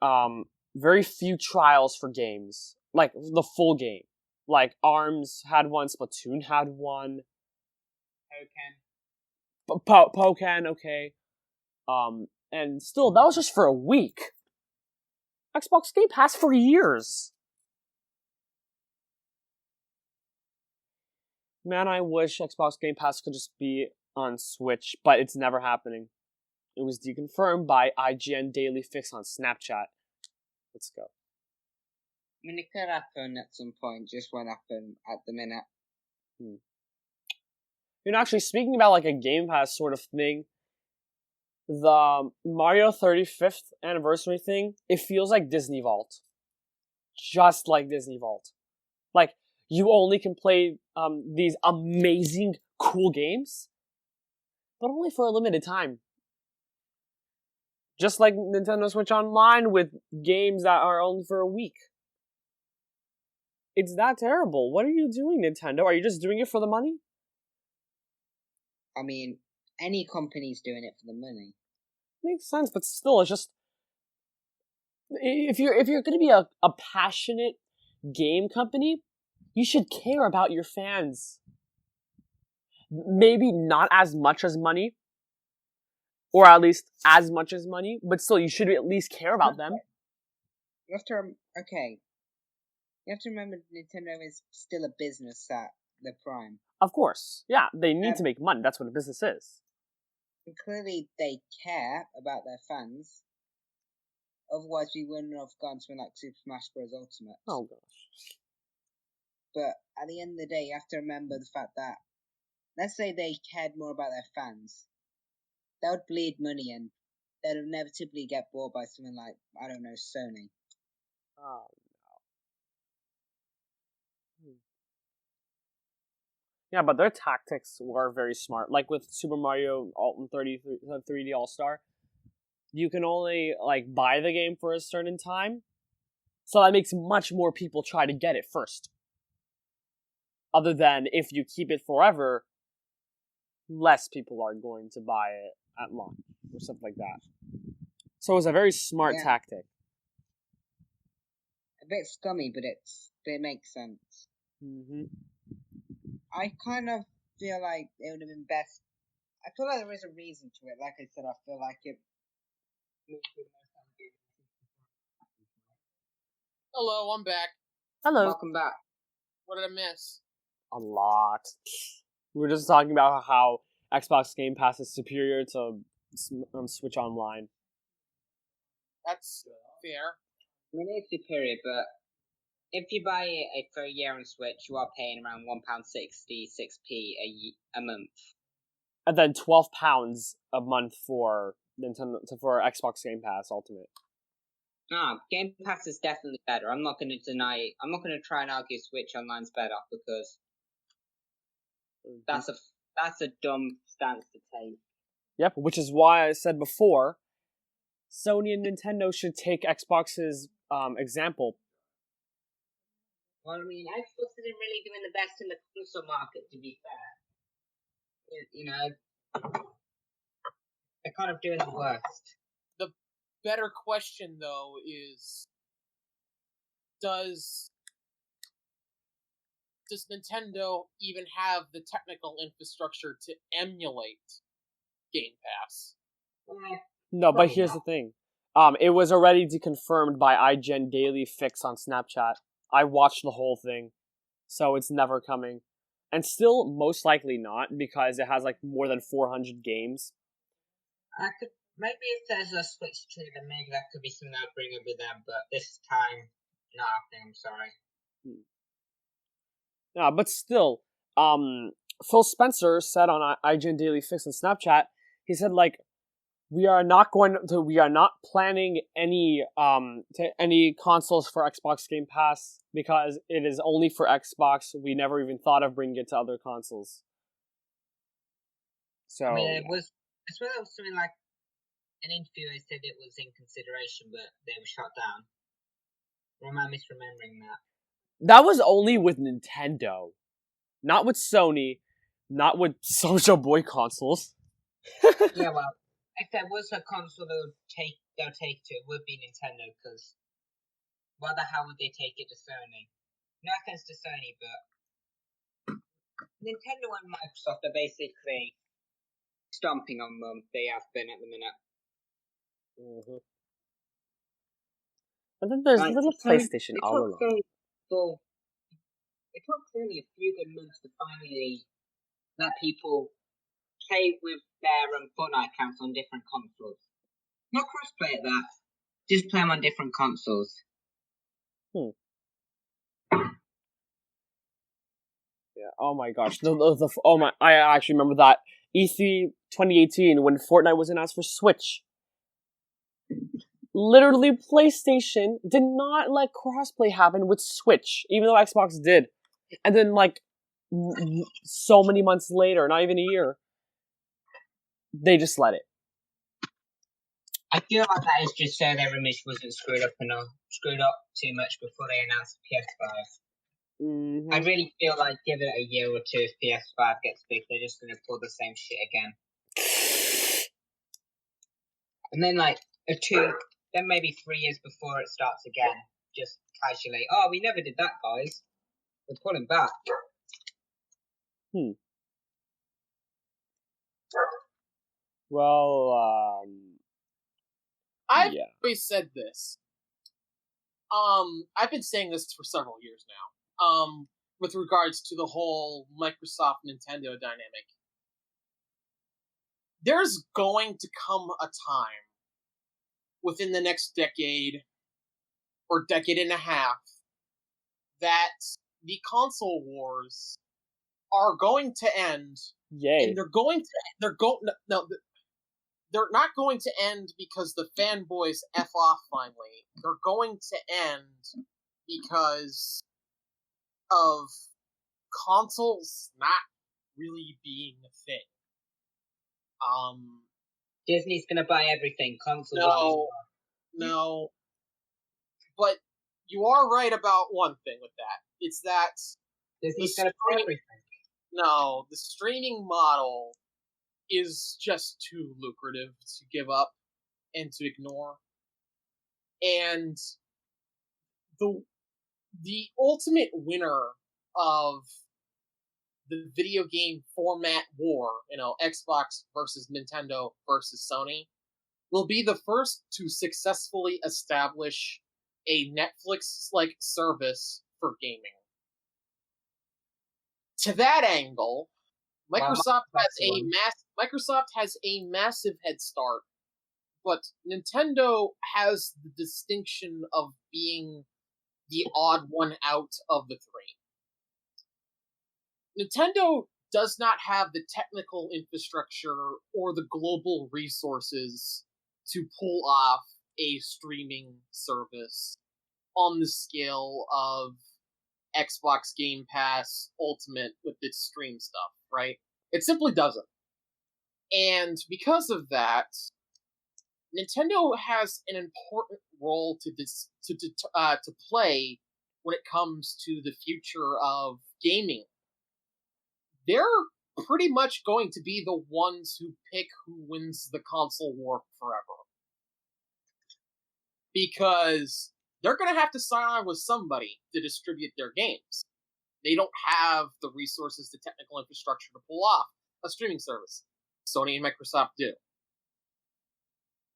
Speaker 2: very few trials for games, like the full game. Like ARMS had one, Splatoon had one. Pokken, okay. And still, that was just for a week. Xbox Game Pass for years. Man, I wish Xbox Game Pass could just be on Switch, but it's never happening. It was deconfirmed by IGN Daily Fix on Snapchat. Let's go.
Speaker 1: I mean, it could happen at some point, just won't happen at the minute.
Speaker 2: You know, actually, speaking about like a Game Pass sort of thing, the Mario 35th anniversary thing, it feels like Disney Vault. Just like Disney Vault. Like, you only can play these amazing, cool games, but only for a limited time. Just like Nintendo Switch Online with games that are only for a week. It's that terrible. What are you doing, Nintendo? Are you just doing it for the money?
Speaker 1: I mean, any company's doing it for the money.
Speaker 2: Makes sense, but still, it's just... If you're going to be a passionate game company, you should care about your fans. Maybe not as much as money, or at least as much as money, but still, you should at least care about them.
Speaker 1: You have to remember Nintendo is still a business at the prime.
Speaker 2: Of course. Yeah, they need to make money. That's what a business is.
Speaker 1: And clearly, they care about their fans. Otherwise, we wouldn't have gone to like Super Smash Bros. Ultimate.
Speaker 2: Oh, gosh.
Speaker 1: But at the end of the day, you have to remember the fact that, let's say they cared more about their fans, that would bleed money in. They'd inevitably get bought by something like, I don't know, Sony.
Speaker 2: Oh, no. Yeah, but their tactics were very smart. Like with Super Mario 3D All-Star, you can only like buy the game for a certain time, so that makes much more people try to get it first. Other than if you keep it forever, less people are going to buy it at launch or something like that. So it was a very smart tactic.
Speaker 1: A bit scummy, but it makes sense.
Speaker 2: Mm-hmm.
Speaker 1: I kind of feel like it would have been best. I feel like there is a reason to it. Like I said, I feel like it.
Speaker 3: Hello, I'm back.
Speaker 2: Hello.
Speaker 1: Welcome back.
Speaker 3: What did I miss?
Speaker 2: A lot. We were just talking about how Xbox Game Pass is superior to Switch Online.
Speaker 3: That's fair.
Speaker 1: I mean, it's superior, but if you buy it for a year on Switch, you are paying around £1.66p a month.
Speaker 2: And then £12 a month for Xbox Game Pass Ultimate.
Speaker 1: Game Pass is definitely better. I'm not going to deny it. I'm not going to try and argue Switch Online's better because that's a dumb stance to take.
Speaker 2: Yep, which is why I said before, Sony and Nintendo should take Xbox's example.
Speaker 1: Well, I mean, Xbox isn't really doing the best in the console market, to be fair. You know, they're kind of doing the worst.
Speaker 3: The better question, though, is does Nintendo even have the technical infrastructure to emulate Game Pass?
Speaker 2: No, but here's the thing. It was already confirmed by IGN Daily Fix on Snapchat. I watched the whole thing, so it's never coming. And still, most likely not, because it has like more than 400 games.
Speaker 1: Maybe if there's a Switch 2, then maybe that could be something I'll bring up with them, but this time, not happening, I'm sorry.
Speaker 2: Yeah, but still, Phil Spencer said on IGN Daily Fix on Snapchat, he said, like, We are not planning any consoles for Xbox Game Pass because it is only for Xbox. We never even thought of bringing it to other consoles. So
Speaker 1: I mean, I swear there was something like an interview. They said it was in consideration, but they were shut down. Or am I misremembering that?
Speaker 2: That was only with Nintendo, not with Sony, not with Social Boy consoles.
Speaker 1: Yeah, well, if there was a console they'll take to, it would be Nintendo, because why the hell would they take it to Sony? No offense to Sony, but Nintendo and Microsoft are basically stomping on them. They have been at the minute.
Speaker 2: Mm-hmm. And then there's little PlayStation all along.
Speaker 1: It took Sony a few good months to finally let people play with their Fortnite accounts on different consoles. Not crossplay at that. Just play them on different consoles.
Speaker 2: Yeah. Oh my gosh. I actually remember that E3 2018 when Fortnite was announced for Switch. Literally, PlayStation did not let crossplay happen with Switch, even though Xbox did. And then, like, so many months later, not even a year, they just let it.
Speaker 1: I feel like that is just so their image wasn't screwed up too much before they announced PS5.
Speaker 2: Mm-hmm.
Speaker 1: I really feel like give it a year or two if PS5 gets big, they're just going to pull the same shit again. And then then maybe 3 years before it starts again, just casually, oh, we never did that, guys. We're pulling back.
Speaker 2: Well,
Speaker 3: I've always said this. I've been saying this for several years now. With regards to the whole Microsoft Nintendo dynamic. There's going to come a time within the next decade or decade and a half that the console wars are going to end.
Speaker 2: Yay.
Speaker 3: And they're not going to end because the fanboys F off finally. They're going to end because of consoles not really being a thing.
Speaker 1: Disney's gonna buy everything. Consoles.
Speaker 3: No. But you are right about one thing with that. It's that
Speaker 1: Disney's gonna buy everything.
Speaker 3: No, the streaming model is just too lucrative to give up and to ignore. And the ultimate winner of the video game format war, Xbox versus Nintendo versus Sony, will be the first to successfully establish a Netflix-like service for gaming. To that angle, Microsoft has a massive head start, but Nintendo has the distinction of being the odd one out of the three. Nintendo does not have the technical infrastructure or the global resources to pull off a streaming service on the scale of Xbox Game Pass Ultimate with its stream stuff, right? It simply doesn't. And because of that, Nintendo has an important role to play when it comes to the future of gaming. They're pretty much going to be the ones who pick who wins the console war forever. Because they're going to have to sign on with somebody to distribute their games. They don't have the resources, the technical infrastructure to pull off a streaming service. Sony and Microsoft do.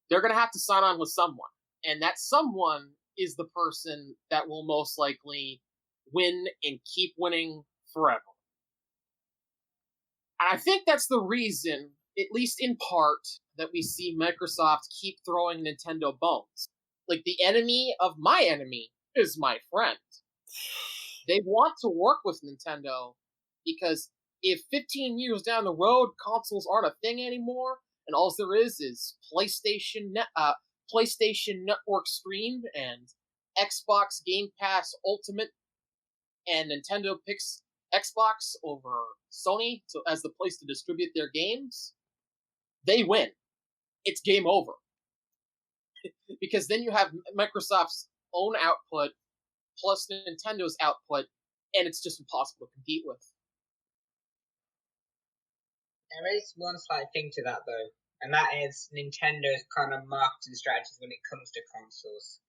Speaker 3: They're going to have to sign on with someone. And that someone is the person that will most likely win and keep winning forever. And I think that's the reason, at least in part, that we see Microsoft keep throwing Nintendo bones. Like, the enemy of my enemy is my friend. They want to work with Nintendo because if 15 years down the road consoles aren't a thing anymore, and all there is PlayStation Network Stream and Xbox Game Pass Ultimate, and Nintendo picks Xbox over Sony as the place to distribute their games, they win. It's game over. Because then you have Microsoft's own output plus Nintendo's output, and it's just impossible to compete with.
Speaker 1: There is one slight thing to that, though, and that is Nintendo's kind of marketing strategies when it comes to consoles.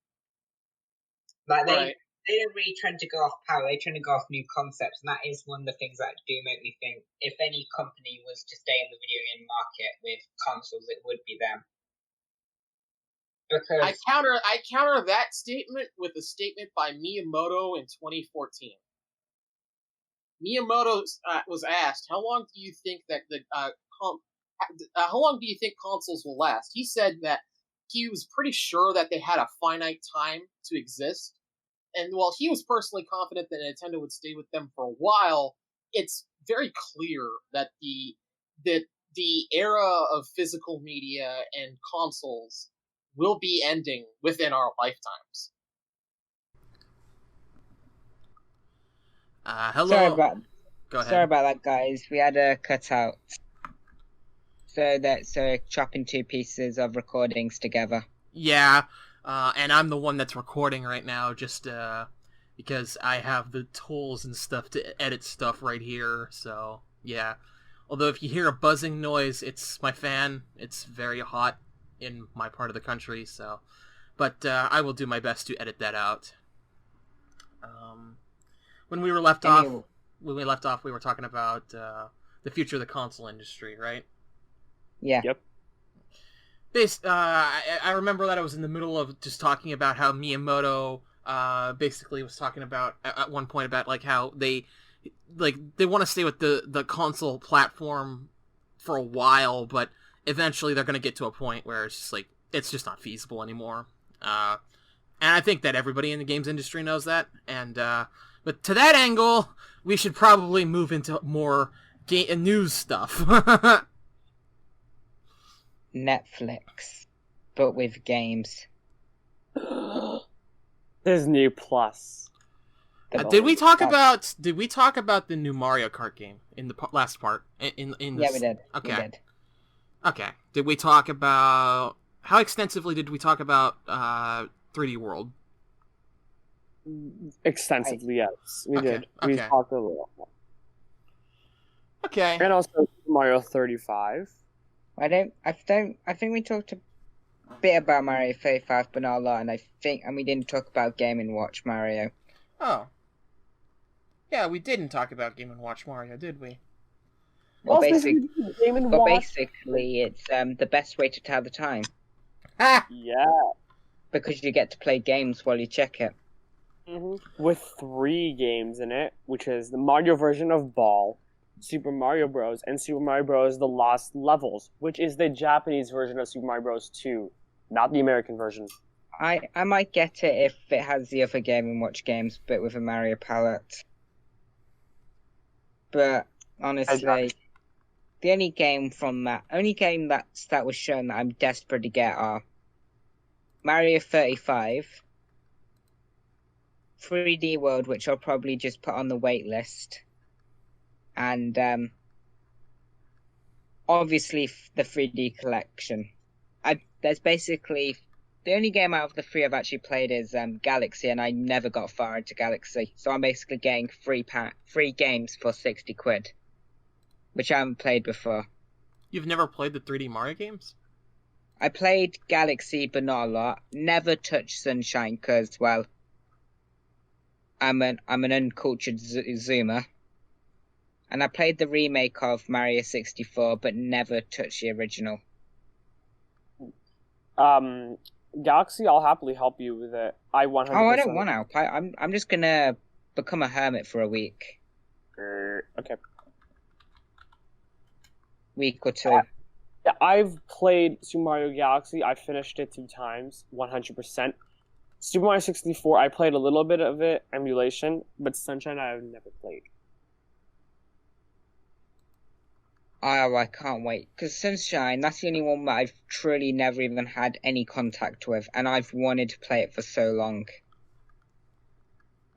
Speaker 1: Like, they don't really tend to go off power, they tend to go off new concepts, and that is one of the things that do make me think if any company was to stay in the video game market with consoles, it would be them. Because
Speaker 3: I counter that statement with a statement by Miyamoto in 2014. Miyamoto was asked, "How long do you think that how long do you think consoles will last?" He said that he was pretty sure that they had a finite time to exist, and while he was personally confident that Nintendo would stay with them for a while, it's very clear that the era of physical media and consoles will be ending within our lifetimes.
Speaker 4: Hello.
Speaker 3: Go ahead.
Speaker 1: Sorry about that, guys. We had a cutout. So chopping two pieces of recordings together.
Speaker 4: Yeah, and I'm the one that's recording right now, just because I have the tools and stuff to edit stuff right here. So yeah. Although if you hear a buzzing noise, it's my fan. It's very hot in my part of the country, so. But I will do my best to edit that out. When we were we were talking about the future of the console industry, right?
Speaker 1: Yeah.
Speaker 2: Yep.
Speaker 4: I remember that I was in the middle of just talking about how Miyamoto basically was talking about at one point about like how they want to stay with the console platform for a while, but eventually they're going to get to a point where it's just not feasible anymore. And I think that everybody in the games industry knows that. And but to that angle, we should probably move into more news stuff.
Speaker 1: Netflix, but with games.
Speaker 2: Disney Plus.
Speaker 4: Did we talk about the new Mario Kart game in the last part?
Speaker 1: Yeah, we did.
Speaker 4: Okay.
Speaker 1: We did.
Speaker 4: Okay. Did we talk about how extensively did we talk about 3D World?
Speaker 2: Extensively, yes, we did. We
Speaker 4: Okay.
Speaker 2: talked a little.
Speaker 4: Okay.
Speaker 2: And also Mario 35.
Speaker 1: I think we talked a bit about Mario 35, but not a lot, and we didn't talk about Game & Watch Mario.
Speaker 4: Oh. Yeah, we didn't talk about Game & Watch Mario, did we?
Speaker 1: Well,
Speaker 2: Game & Watch.
Speaker 1: basically, it's the best way to tell the time.
Speaker 4: Ah!
Speaker 2: Yeah.
Speaker 1: Because you get to play games while you check it.
Speaker 2: Mm-hmm. With 3 games in it, which is the Mario version of Ball, Super Mario Bros., and Super Mario Bros. The Lost Levels, which is the Japanese version of Super Mario Bros. 2, not the American version.
Speaker 1: I might get it if it has the other Game & Watch games, but with a Mario palette. But honestly, the only game that was shown that I'm desperate to get are Mario 35, 3D World, which I'll probably just put on the wait list, and obviously the 3D collection. There's basically the only game out of the 3 I've actually played is Galaxy, and I never got far into Galaxy, so I'm basically getting free games for 60 quid, which I haven't played before.
Speaker 4: You've never played the 3D Mario games?
Speaker 1: I played Galaxy, but not a lot. Never touched Sunshine because, well, I'm an uncultured Zoomer. And I played the remake of Mario 64, but never touched the original.
Speaker 2: Galaxy, I'll happily help you with it. I 100%.
Speaker 1: Oh, I don't want help. I'm just gonna become a hermit for a week.
Speaker 2: Okay.
Speaker 1: Week or 2.
Speaker 2: Yeah, I've played Super Mario Galaxy. I finished it 2 times, 100%. Super Mario 64, I played a little bit of it, emulation, but Sunshine I've never played.
Speaker 1: Oh, I can't wait. Because Sunshine, that's the only one that I've truly never even had any contact with, and I've wanted to play it for so long.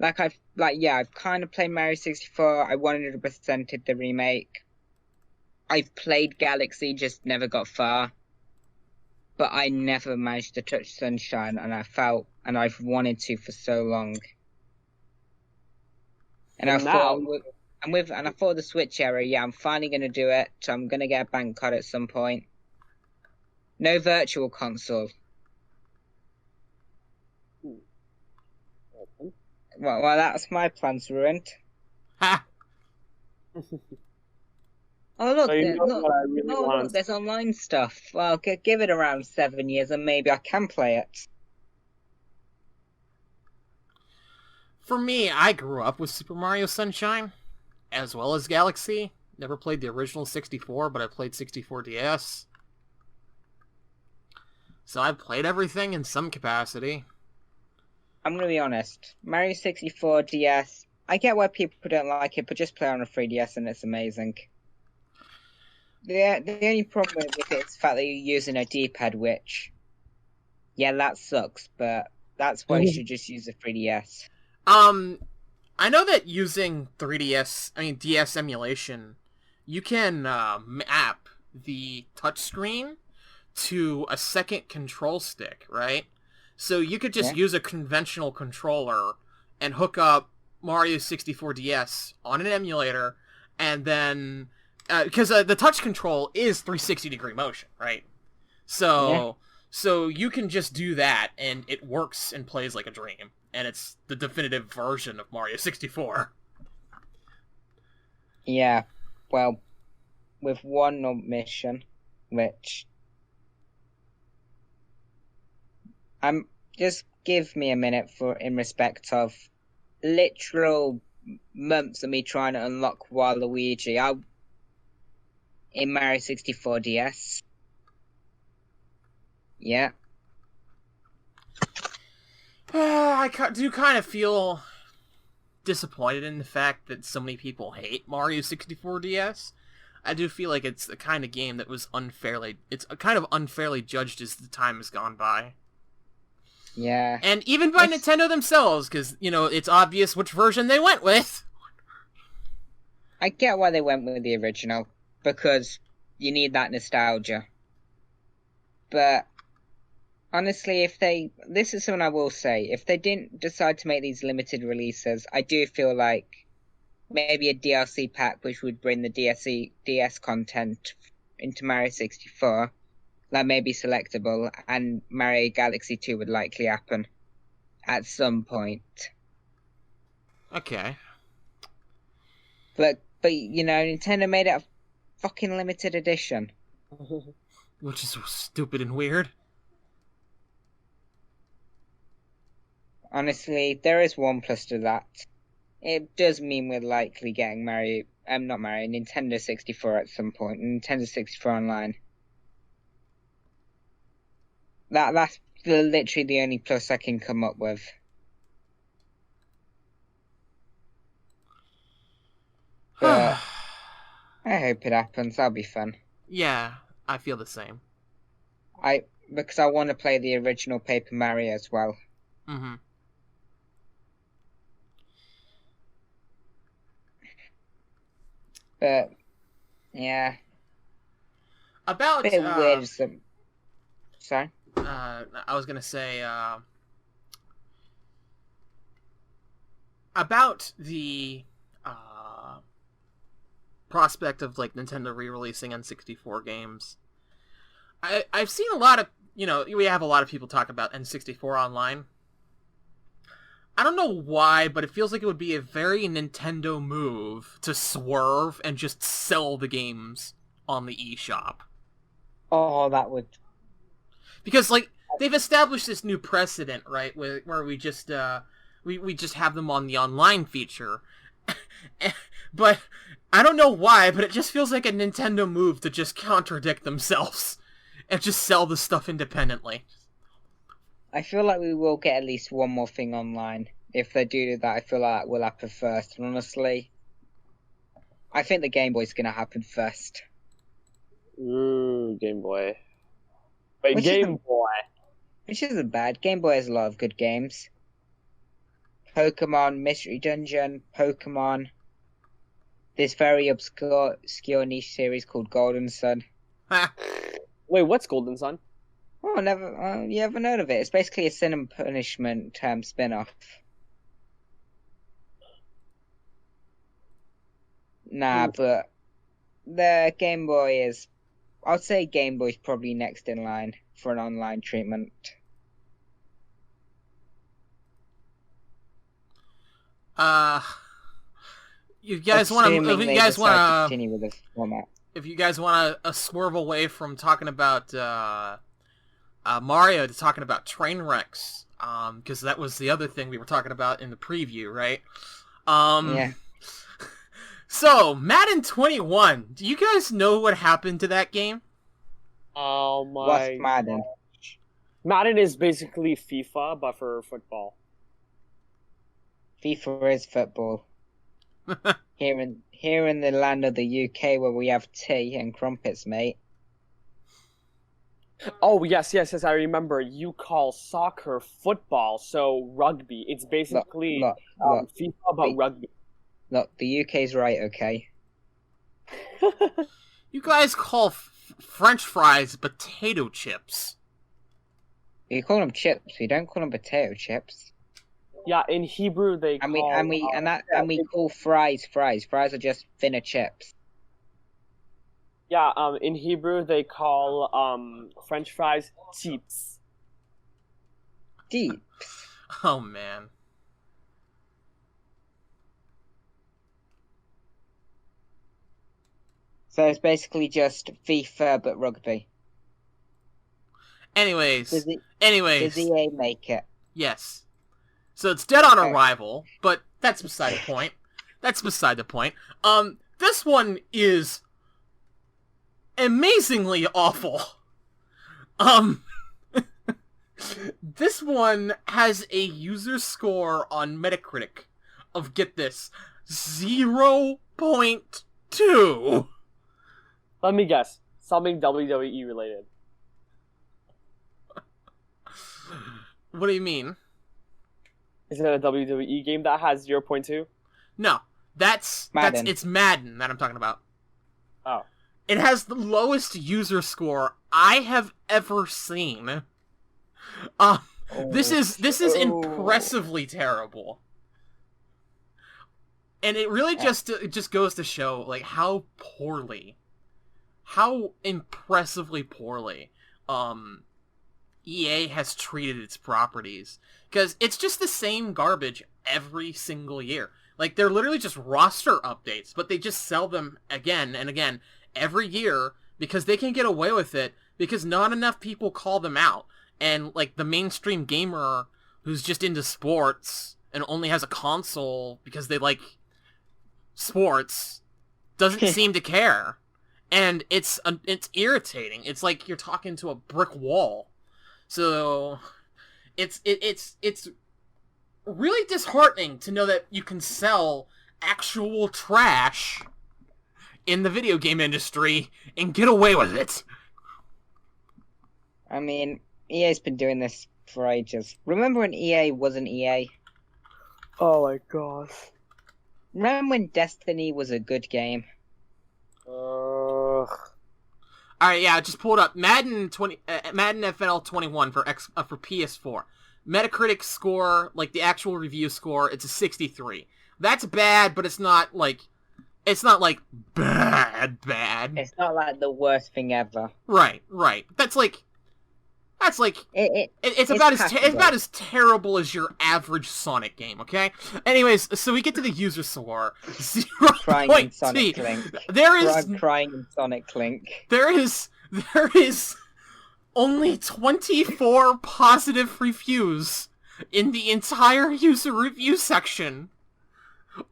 Speaker 1: I've kind of played Mario 64. I 100%ed the remake. I've played Galaxy, just never got far. But I never managed to touch Sunshine, and I've wanted to for so long. And I thought, I thought the Switch era, yeah, I'm finally gonna do it. I'm gonna get a bank card at some point. No virtual console. Well, that's my plans ruined.
Speaker 4: Ha!
Speaker 1: Oh look,
Speaker 2: So you know what I really want.
Speaker 1: Look, there's online stuff. Well, give it around 7 years, and maybe I can play it.
Speaker 4: For me, I grew up with Super Mario Sunshine, as well as Galaxy. Never played the original 64, but I played 64 DS. So I've played everything in some capacity.
Speaker 1: I'm gonna be honest. Mario 64 DS, I get why people don't like it, but just play on a 3DS and it's amazing. The only problem with it is the fact that you're using a D-pad, which, yeah, that sucks, but that's why you should just use a 3DS.
Speaker 4: I know that using DS emulation, you can map the touchscreen to a second control stick, right? So you could just use a conventional controller and hook up Mario 64 DS on an emulator, and then because the touch control is 360-degree motion, right? So you can just do that, and it works and plays like a dream, and it's the definitive version of Mario 64.
Speaker 1: Yeah, well, with one omission, which just give me a minute in respect of literal months of me trying to unlock Waluigi in Mario 64 DS. Yeah.
Speaker 4: I do kind of feel disappointed in the fact that so many people hate Mario 64 DS. I do feel like it's the kind of game that was unfairly judged as the time has gone by.
Speaker 1: Yeah.
Speaker 4: And even by Nintendo themselves, because, it's obvious which version they went with.
Speaker 1: I get why they went with the original, because you need that nostalgia. But honestly, this is something I will say, if they didn't decide to make these limited releases, I do feel like maybe a DLC pack which would bring the DS content into Mario 64, that may be selectable, and Mario Galaxy 2 would likely happen at some point.
Speaker 4: Okay.
Speaker 1: But Nintendo made it a fucking limited edition.
Speaker 4: Which is so stupid and weird.
Speaker 1: Honestly, there is one plus to that. It does mean we're likely getting Nintendo 64 at some point. Nintendo 64 Online. That's literally the only plus I can come up with. But I hope it happens. That'll be fun.
Speaker 4: Yeah, I feel the same.
Speaker 1: Because I want to play the original Paper Mario as well.
Speaker 4: Mm-hmm.
Speaker 1: But yeah,
Speaker 4: about
Speaker 1: bit weird. Sorry.
Speaker 4: I was gonna say about the prospect of Nintendo re-releasing N64 games. I've seen a lot of we have a lot of people talk about N64 Online. I don't know why, but it feels like it would be a very Nintendo move to swerve and just sell the games on the eShop.
Speaker 1: Oh, that would...
Speaker 4: Because, they've established this new precedent, right, where we just we just have them on the online feature. But I don't know why, but it just feels like a Nintendo move to just contradict themselves and just sell the stuff independently.
Speaker 1: I feel like we will get at least one more thing online. If they do that, I feel like that will happen first. And honestly, I think the Game Boy's going to happen first.
Speaker 2: Ooh, Game Boy. Wait,
Speaker 1: Which
Speaker 2: Game Boy.
Speaker 1: Which isn't bad. Game Boy has a lot of good games. Pokemon Mystery Dungeon, Pokemon. This very obscure niche series called Golden Sun.
Speaker 2: Wait, what's Golden Sun?
Speaker 1: Oh, you haven't heard of it? It's basically a Sin and Punishment spin-off. Nah, but the Game Boy is... I'd say Game Boy's probably next in line for an online treatment.
Speaker 4: You guys want to? If you guys want to
Speaker 1: continue with this format,
Speaker 4: if you guys want to swerve away from talking about Mario to talking about train wrecks, because that was the other thing we were talking about in the preview, right?
Speaker 1: Yeah.
Speaker 4: So Madden 21. Do you guys know what happened to that game?
Speaker 2: Oh my!
Speaker 1: What's Madden?
Speaker 2: Madden is basically FIFA, but for football.
Speaker 1: FIFA is football. Here in the land of the UK, where we have tea and crumpets, mate.
Speaker 2: Oh yes, I remember. You call soccer football, so rugby. It's basically
Speaker 1: look,
Speaker 2: FIFA but rugby.
Speaker 1: Look, the UK's right, okay?
Speaker 4: You guys call French fries potato chips.
Speaker 1: We call them chips. We don't call them potato chips.
Speaker 2: Yeah, in Hebrew they call...
Speaker 1: we call fries fries. Fries are just thinner chips.
Speaker 2: Yeah, in Hebrew they call French fries chips.
Speaker 1: Deeps.
Speaker 4: Oh man.
Speaker 1: So it's basically just FIFA but rugby.
Speaker 4: Anyways.
Speaker 1: Does EA make it?
Speaker 4: Yes. So it's dead on arrival, but that's beside the point. This one is amazingly awful. This one has a user score on Metacritic of, get this, 0.2.
Speaker 2: Let me guess. Something WWE related.
Speaker 4: What do you mean?
Speaker 2: Is it a WWE game that has 0.2?
Speaker 4: No. It's Madden that I'm talking about.
Speaker 2: Oh.
Speaker 4: It has the lowest user score I have ever seen. This is impressively terrible. And it really just goes to show like how impressively poorly EA has treated its properties. Because it's just the same garbage every single year. Like, they're literally just roster updates, but they just sell them again and again every year because they can get away with it because not enough people call them out. And, like, the mainstream gamer who's just into sports and only has a console because they like sports doesn't seem to care. And it's irritating. It's like you're talking to a brick wall. So it's really disheartening to know that you can sell actual trash in the video game industry and get away with it.
Speaker 1: I mean, EA's been doing this for ages. Remember when EA wasn't EA?
Speaker 2: Oh my gosh.
Speaker 1: Remember when Destiny was a good game?
Speaker 4: Alright, yeah, I just pulled up Madden FNL 21 for PS4. Metacritic score, like the actual review score, it's a 63. That's bad, but it's not like bad.
Speaker 1: It's not like the worst thing ever.
Speaker 4: Right. It's about as terrible as your average Sonic game, okay? Anyways, so we get to the user score. 0.2.
Speaker 1: Crying in Sonic Link.
Speaker 4: There is only 24 positive reviews in the entire user review section.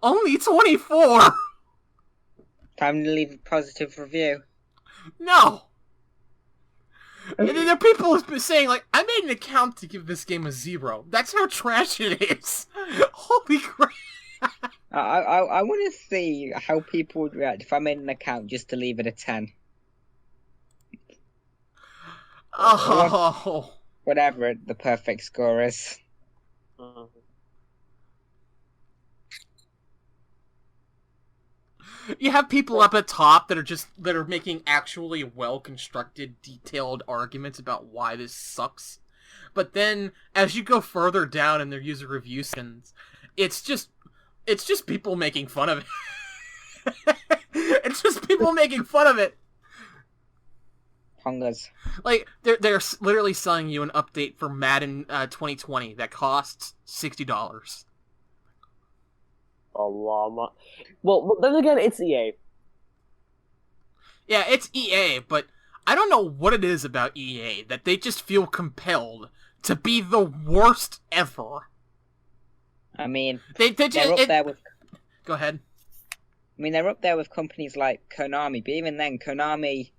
Speaker 4: Only 24.
Speaker 1: Time to leave a positive review.
Speaker 4: No. And then there are people saying, like, I made an account to give this game a 0. That's how trash it is. Holy crap.
Speaker 1: I want to see how people would react if I made an account just to leave it a 10.
Speaker 4: Oh.
Speaker 1: Whatever the perfect score is.
Speaker 2: Mhm.
Speaker 4: You have people up at top that are making actually well constructed, detailed arguments about why this sucks. But then, as you go further down in their user review sections, it's just people making fun of it. It's just people making fun of it.
Speaker 1: Hungers.
Speaker 4: Like they're literally selling you an update for Madden 2020 that costs $60.
Speaker 2: A llama. Well, then again, it's EA.
Speaker 4: Yeah, it's EA, but I don't know what it is about EA that they just feel compelled to be the worst ever.
Speaker 1: I mean,
Speaker 4: They're
Speaker 1: up there with.
Speaker 4: Go ahead.
Speaker 1: I mean, they're up there with companies like Konami, but even then, Konami,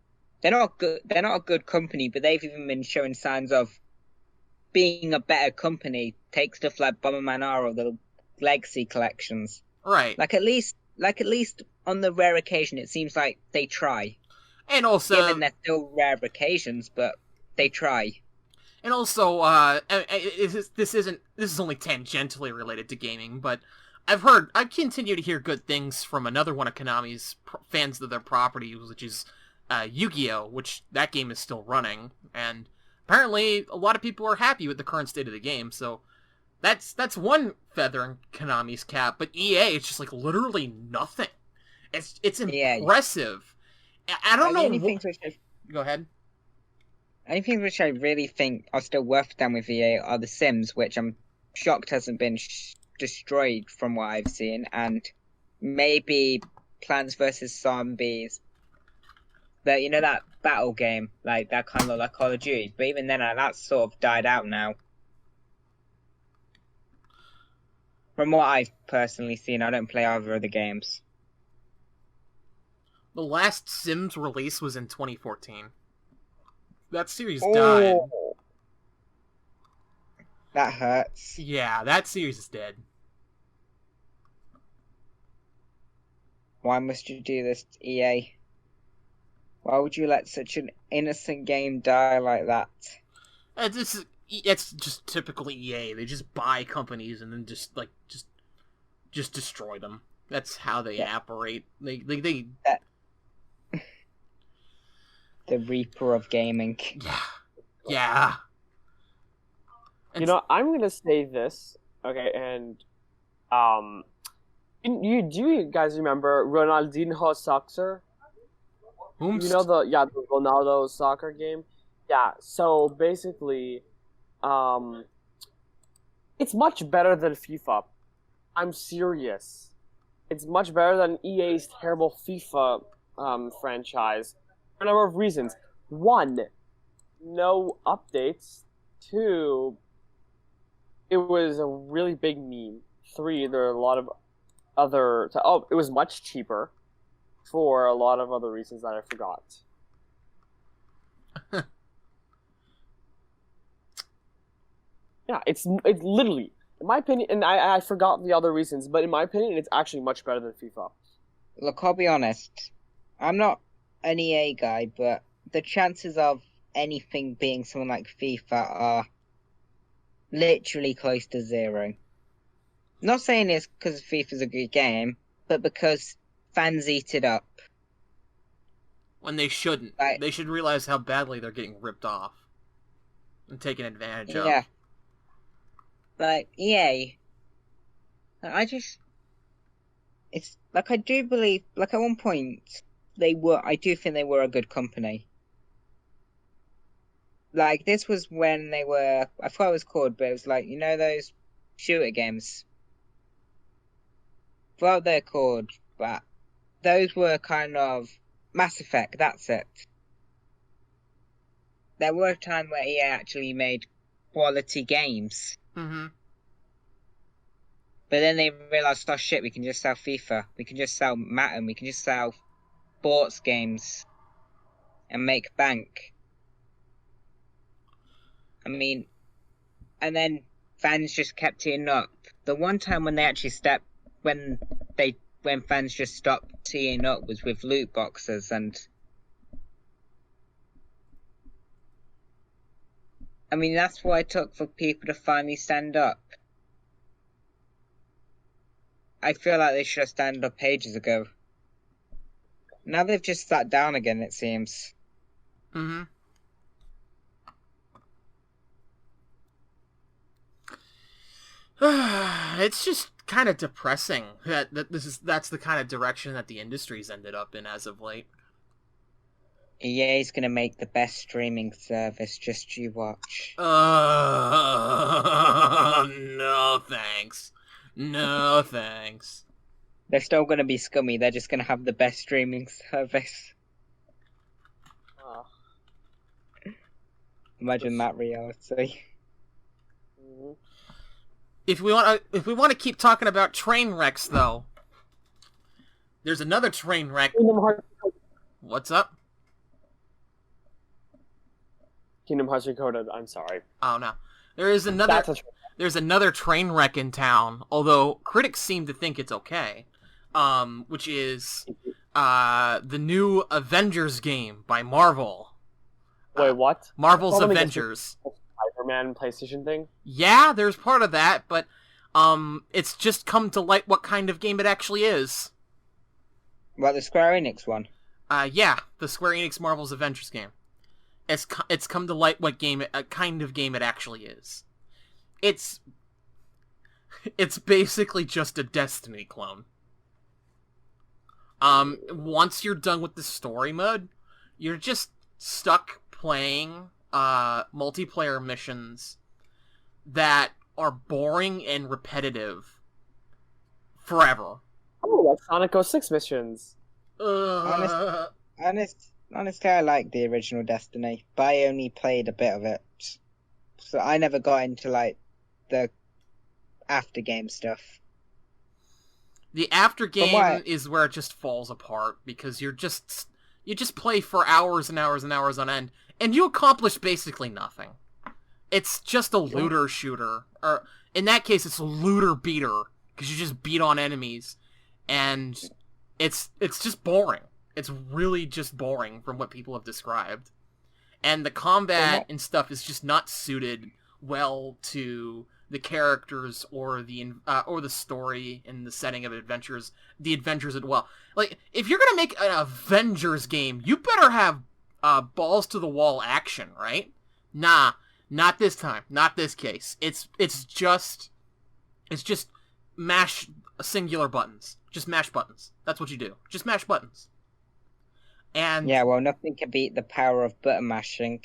Speaker 1: they're not good. They're not a good company, but they've even been showing signs of being a better company. Take stuff like Bomberman R or the Legacy collections.
Speaker 4: Right.
Speaker 1: Like at least on the rare occasion, it seems like they try.
Speaker 4: And also,
Speaker 1: Given they're still rare occasions, but they try.
Speaker 4: And also, this is only tangentially related to gaming, but I continue to hear good things from another one of Konami's fans of their properties, which is Yu-Gi-Oh!, which that game is still running, and apparently a lot of people are happy with the current state of the game, so that's one feather in Konami's cap, but EA, it's just like literally nothing. It's impressive. I don't know. Go ahead.
Speaker 1: Anything which I really think are still worth them with EA are The Sims, which I'm shocked hasn't been destroyed from what I've seen, and maybe Plants vs. Zombies. That battle game, like that kind of like Call of Duty, but even then, that's sort of died out now. From what I've personally seen, I don't play either of the games.
Speaker 4: The last Sims release was in 2014. That series died.
Speaker 1: That hurts.
Speaker 4: Yeah, that series is dead.
Speaker 1: Why must you do this, EA? Why would you let such an innocent game die like that?
Speaker 4: It's just typical EA. They just buy companies and then just destroy them. That's how they operate. They
Speaker 1: The Reaper of Gaming.
Speaker 4: Yeah.
Speaker 2: You know, I'm gonna say this, okay, and do you guys remember Ronaldinho Soccer?
Speaker 4: Whomst?
Speaker 2: You know the Ronaldo soccer game? Yeah, so basically, it's much better than FIFA. I'm serious. It's much better than EA's terrible FIFA franchise for a number of reasons. One, no updates. Two, it was a really big meme. Three, there are a lot of other... it was much cheaper for a lot of other reasons that I forgot. Yeah, it's literally, in my opinion, and I forgot the other reasons, but in my opinion, it's actually much better than FIFA.
Speaker 1: Look, I'll be honest. I'm not an EA guy, but the chances of anything being something like FIFA are literally close to zero. Not saying it's because FIFA's a good game, but because fans eat it up.
Speaker 4: When they shouldn't. They should realize how badly they're getting ripped off and taken advantage of.
Speaker 1: Yeah. Like, EA, it's, like, I do believe, like, at one point, I do think they were a good company. Like, this was when they were, I forgot what it was called, but it was like, those shooter games? I forgot what they're called, but those were kind of Mass Effect, that's it. There were a time where EA actually made quality games.
Speaker 4: Mm-hmm.
Speaker 1: But then they realised, oh shit, we can just sell FIFA, we can just sell Madden, we can just sell sports games and make bank. I mean, and then fans just kept eating up. The one time when they actually when fans just stopped teeing up was with loot boxes, and I mean, that's what it took for people to finally stand up. I feel like they should have stand up ages ago. Now they've just sat down again, it seems.
Speaker 4: Mm-hmm. It's just kind of depressing that that's the kind of direction that the industry's ended up in as of late.
Speaker 1: EA's gonna make the best streaming service, just you watch.
Speaker 4: No thanks. No thanks.
Speaker 1: They're still gonna be scummy, they're just gonna have the best streaming service.
Speaker 2: Oh.
Speaker 1: Imagine that reality.
Speaker 2: Mm-hmm.
Speaker 4: If we want to keep talking about train wrecks, though, there's another train wreck. What's up?
Speaker 2: Kingdom Hearts Recoded. I'm sorry.
Speaker 4: Oh no, there's another train wreck in town. Although critics seem to think it's okay, which is the new Avengers game by Marvel.
Speaker 2: Wait, what?
Speaker 4: Marvel's Avengers.
Speaker 2: Spider-Man PlayStation thing?
Speaker 4: Yeah, there's part of that, but it's just come to light what kind of game it actually is.
Speaker 1: What, the Square Enix one?
Speaker 4: Yeah, the Square Enix Marvel's Avengers game. It's come to light what kind of game it actually is. It's basically just a Destiny clone. Once you're done with the story mode, you're just stuck playing multiplayer missions that are boring and repetitive forever.
Speaker 2: Oh, like Sonic 06 missions.
Speaker 1: Honestly, I like the original Destiny, but I only played a bit of it. So I never got into, like, the after game stuff.
Speaker 4: The after game is where it just falls apart, because you just play for hours and hours and hours on end, and you accomplish basically nothing. It's just a looter shooter. Or, in that case, it's a looter beater, because you just beat on enemies, and it's just boring. It's really just boring from what people have described. And the combat and stuff is just not suited well to the characters or the story and the setting of adventures, the adventures as well. Like, if you're gonna make an Avengers game, you better have balls to the wall action, right? Nah, not this time, not this case. It's just mash singular buttons. Just mash buttons. That's what you do. Just mash buttons. And
Speaker 1: yeah, well, nothing can beat the power of button mashing.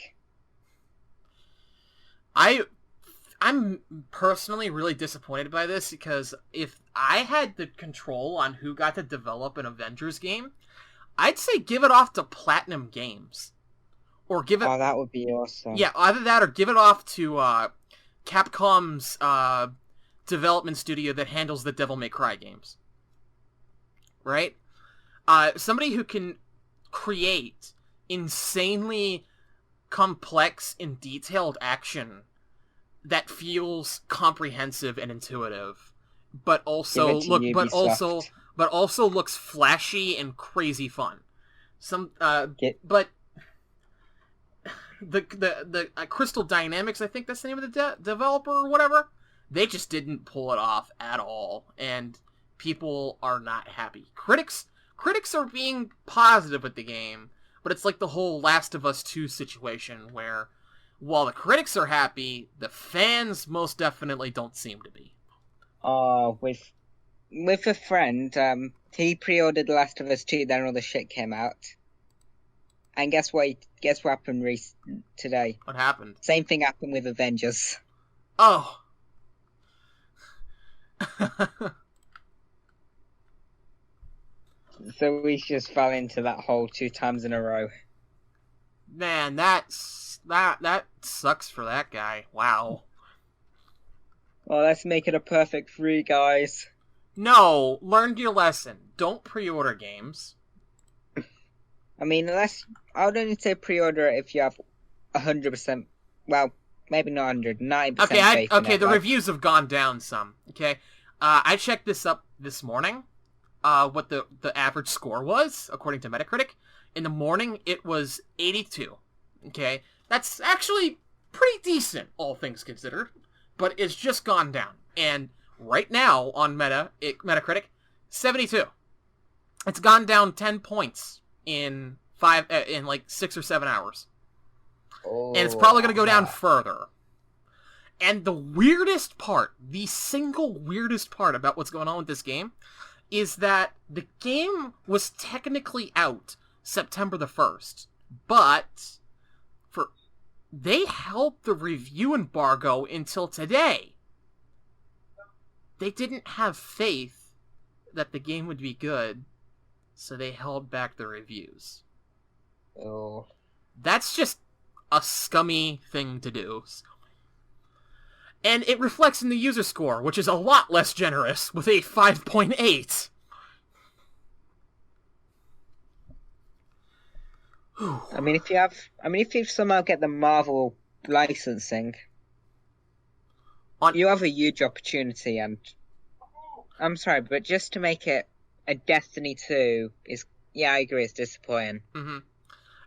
Speaker 4: I'm personally really disappointed by this, because if I had the control on who got to develop an Avengers game, I'd say give it off to Platinum Games. Or give it...
Speaker 1: Oh, that would be awesome.
Speaker 4: Yeah, either that or give it off to Capcom's development studio that handles the Devil May Cry games. Right? Somebody who can create insanely complex and detailed action that feels comprehensive and intuitive, but also looks flashy and crazy fun. But the Crystal Dynamics, I think that's the name of the developer or whatever, they just didn't pull it off at all, and people are not happy. Critics are being positive with the game, but it's like the whole Last of Us 2 situation where, while the critics are happy, the fans most definitely don't seem to be.
Speaker 1: With a friend, he pre-ordered The Last of Us 2, then all the shit came out. And guess what happened today?
Speaker 4: What happened?
Speaker 1: Same thing happened with Avengers.
Speaker 4: Oh.
Speaker 1: So we just fell into that hole 2 times in a row.
Speaker 4: Man, that sucks for that guy. Wow.
Speaker 1: Well, let's make it a perfect 3, guys.
Speaker 4: No, learn your lesson. Don't pre-order games.
Speaker 1: I mean, I would only say pre-order it if you have 100%. Well, maybe not 100, 90%.
Speaker 4: Okay, the reviews have gone down some. Okay, I checked this up this morning. What the average score was, according to Metacritic. In the morning, it was 82. Okay? That's actually pretty decent, all things considered, but it's just gone down. And right now on Metacritic, 72. It's gone down 10 points in 6 or 7 hours.
Speaker 1: Oh,
Speaker 4: And it's probably going to go down further. And the weirdest part, the single weirdest part about what's going on with this game, is that the game was technically out September the 1st, but they held the review embargo until today. They didn't have faith that the game would be good, so they held back the reviews.
Speaker 1: Oh.
Speaker 4: That's just a scummy thing to do. And it reflects in the user score, which is a lot less generous, with a 5.8.
Speaker 1: if you somehow get the Marvel licensing, you have a huge opportunity. And I'm sorry, but just to make it a Destiny 2 is, I agree, it's disappointing.
Speaker 4: Mm-hmm.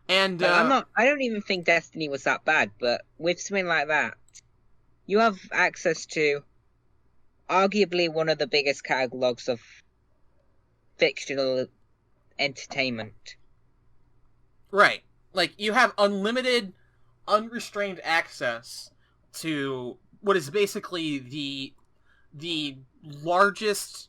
Speaker 4: And
Speaker 1: I don't even think Destiny was that bad, but with something like that, you have access to arguably one of the biggest catalogs of fictional entertainment.
Speaker 4: Right. Like, you have unlimited, unrestrained access to what is basically the largest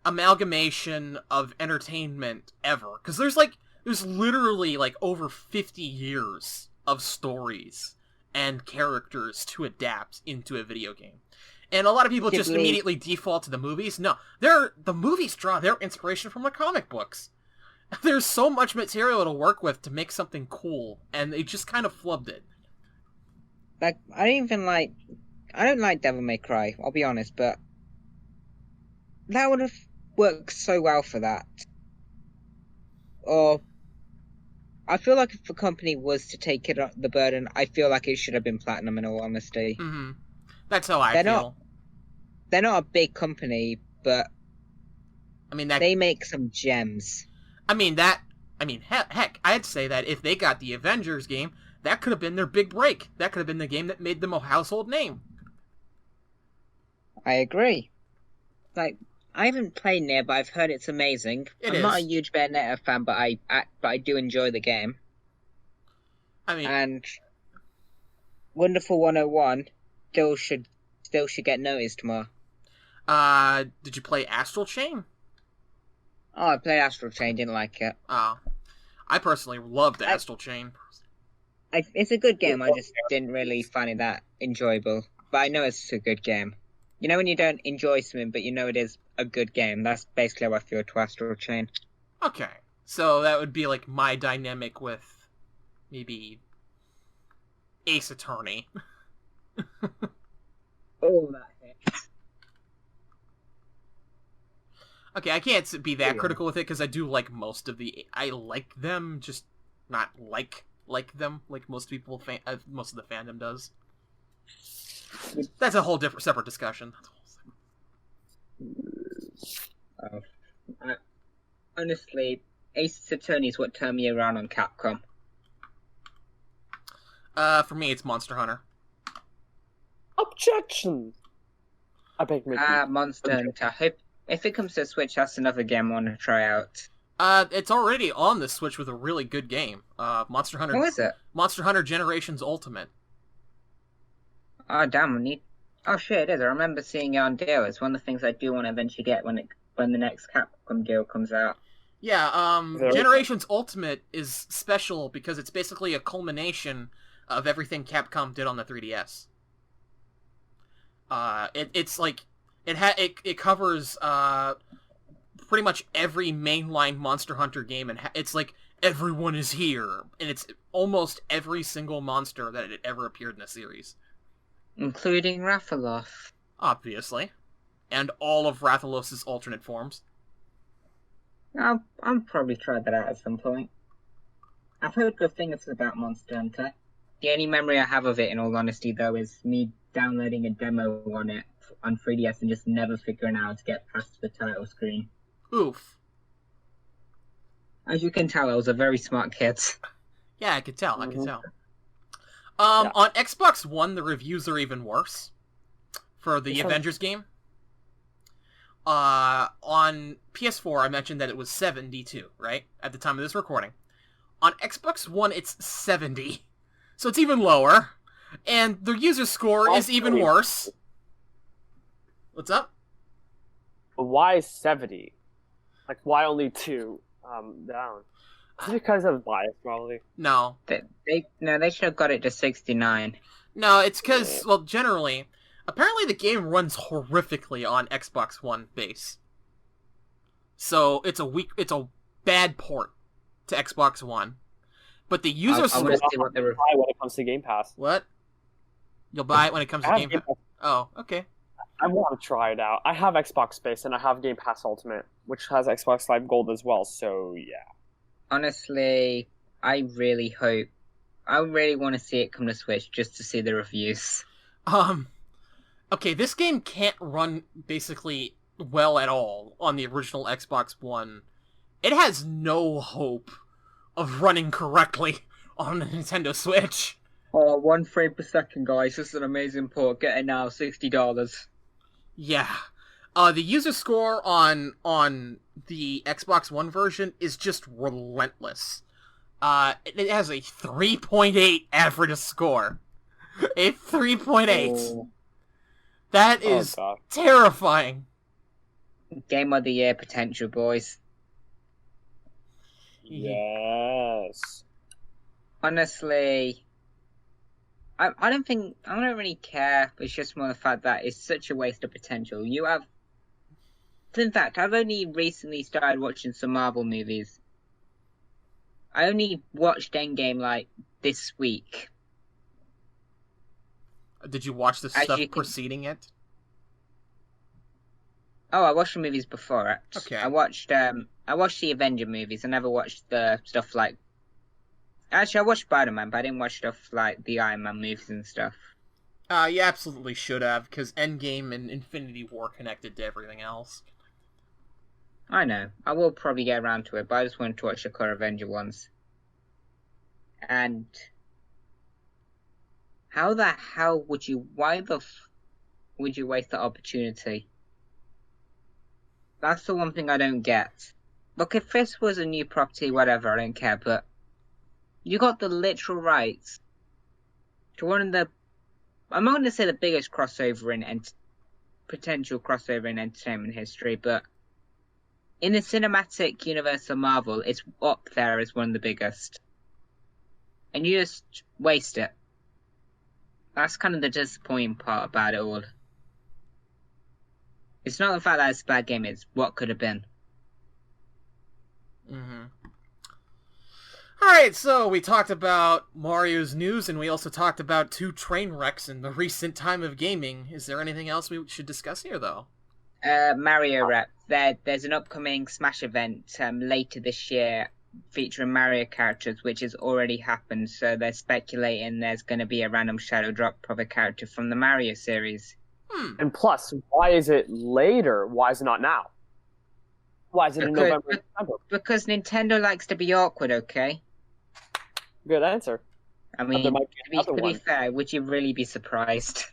Speaker 4: amalgamation of entertainment ever. Because there's literally, over 50 years of stories and characters to adapt into a video game. And a lot of people just immediately default to the movies. No, the movies draw their inspiration from the comic books. There's so much material to work with to make something cool, and they just kind of flubbed it.
Speaker 1: I don't like Devil May Cry, I'll be honest, but that would have worked so well for that. Or, I feel like if the company was to take the burden, I feel like it should have been Platinum, in all honesty.
Speaker 4: Mm-hmm. That's how I feel.
Speaker 1: They're not a big company, but they make some gems.
Speaker 4: Heck, I'd say that if they got the Avengers game, that could have been their big break. That could have been the game that made them a household name.
Speaker 1: I agree. I haven't played Nier, but I've heard it's amazing. I'm not a huge Bayonetta fan, but I do enjoy the game. And Wonderful 101 still should get noticed more.
Speaker 4: Did you play Astral Chain?
Speaker 1: Oh, I played Astral Chain, didn't like it.
Speaker 4: Oh. I personally loved Astral Chain.
Speaker 1: It's a good game, I just didn't really find it that enjoyable. But I know it's a good game. You know when you don't enjoy something, but you know it is a good game? That's basically how I feel to Astral Chain.
Speaker 4: Okay. So that would be like my dynamic with maybe Ace Attorney.
Speaker 1: Oh, that hits.
Speaker 4: Okay, I can't be that critical with it because I do like most of I like them, just not like them like most people most of the fandom does. That's a whole separate discussion.
Speaker 1: Honestly, Ace Attorney is what turned me around on Capcom.
Speaker 4: For me, it's Monster Hunter.
Speaker 2: Objection! I beg me.
Speaker 1: Monster Hunter. I hope if it comes to Switch, that's another game I want to try out.
Speaker 4: It's already on the Switch with a really good game. Monster Hunter.
Speaker 1: What is it? Monster
Speaker 4: Hunter Generations Ultimate.
Speaker 1: Oh damn! Oh shit, it is. I remember seeing it on deal. It's one of the things I do want to eventually get when the next Capcom deal comes out.
Speaker 4: Yeah, Generations Ultimate is special because it's basically a culmination of everything Capcom did on the 3DS. It covers pretty much every mainline Monster Hunter game, and it's like everyone is here, and it's almost every single monster that had ever appeared in the series,
Speaker 1: including Rathalos,
Speaker 4: obviously, and all of Rathalos' alternate forms.
Speaker 1: I'll probably try that out at some point. I've heard good things about Monster Hunter. The only memory I have of it, in all honesty, though, is me downloading a demo on it on 3DS and just never figuring out how to get past the title screen.
Speaker 4: Oof.
Speaker 1: As you can tell, I was a very smart kid.
Speaker 4: Yeah, I could tell.
Speaker 2: Yeah.
Speaker 4: On Xbox One, the reviews are even worse for the
Speaker 2: This
Speaker 4: Avengers game. On PS4, I mentioned that it was 72, right? At the time of this recording. On Xbox One, it's 70. So it's even lower. And the user score is even worse. What's up?
Speaker 2: But why 70? Like, why only 2 down? Is it because of bias, probably?
Speaker 4: No.
Speaker 1: They should have got it to 69.
Speaker 4: No, it's because, well, generally, apparently the game runs horrifically on Xbox One base. So it's a bad port to Xbox One. But the user
Speaker 1: I want to see what the
Speaker 2: Buy when it comes to Game Pass.
Speaker 4: What? You'll buy it when it comes to Game Pass? Oh, okay.
Speaker 2: I want to try it out. I have Xbox Space and I have Game Pass Ultimate, which has Xbox Live Gold as well, so yeah.
Speaker 1: Honestly, I really want to see it come to Switch just to see the reviews.
Speaker 4: Okay, this game can't run basically well at all on the original Xbox One. It has no hope of running correctly on the Nintendo Switch.
Speaker 1: Oh, 1 frame per second, guys. This is an amazing port. Get it now, $60.
Speaker 4: Yeah. The user score on the Xbox One version is just relentless. It has a 3.8 average score. A 3.8.
Speaker 1: Oh.
Speaker 4: That is terrifying.
Speaker 1: Game of the Year potential, boys.
Speaker 2: Yes.
Speaker 1: Honestly, I don't really care. It's just more the fact that it's such a waste of potential. In fact, I've only recently started watching some Marvel movies. I only watched Endgame like this week.
Speaker 4: Did you watch the stuff preceding it?
Speaker 1: Oh, I watched the movies before it.
Speaker 4: Okay.
Speaker 1: I watched the Avenger movies. I never watched the stuff like. Actually, I watched Spider-Man, but I didn't watch stuff like the Iron Man movies and stuff.
Speaker 4: You absolutely should have, because Endgame and Infinity War connected to everything else.
Speaker 1: I know. I will probably get around to it, but I just wanted to watch the core Avenger ones. And how the hell would you? Would you waste that opportunity? That's the one thing I don't get. Look, if this was a new property, whatever, I don't care, but you got the literal rights to one of the, I'm not going to say the biggest crossover in potential crossover in entertainment history, but in the cinematic universe of Marvel, it's up there as one of the biggest. And you just waste it. That's kind of the disappointing part about it all. It's not the fact that it's a bad game, it's what could have been.
Speaker 4: Mm-hmm. Alright, so we talked about Mario's news, and we also talked about 2 train wrecks in the recent time of gaming. Is there anything else we should discuss here, though?
Speaker 1: Mario Rep. There's an upcoming Smash event later this year featuring Mario characters, which has already happened, so they're speculating there's going to be a random shadow drop of a character from the Mario series.
Speaker 2: And plus, why is it later? Why is it not now? Why is it in November and December?
Speaker 1: Because Nintendo likes to be awkward, okay?
Speaker 2: Good answer.
Speaker 1: I mean, to be fair, would you really be surprised?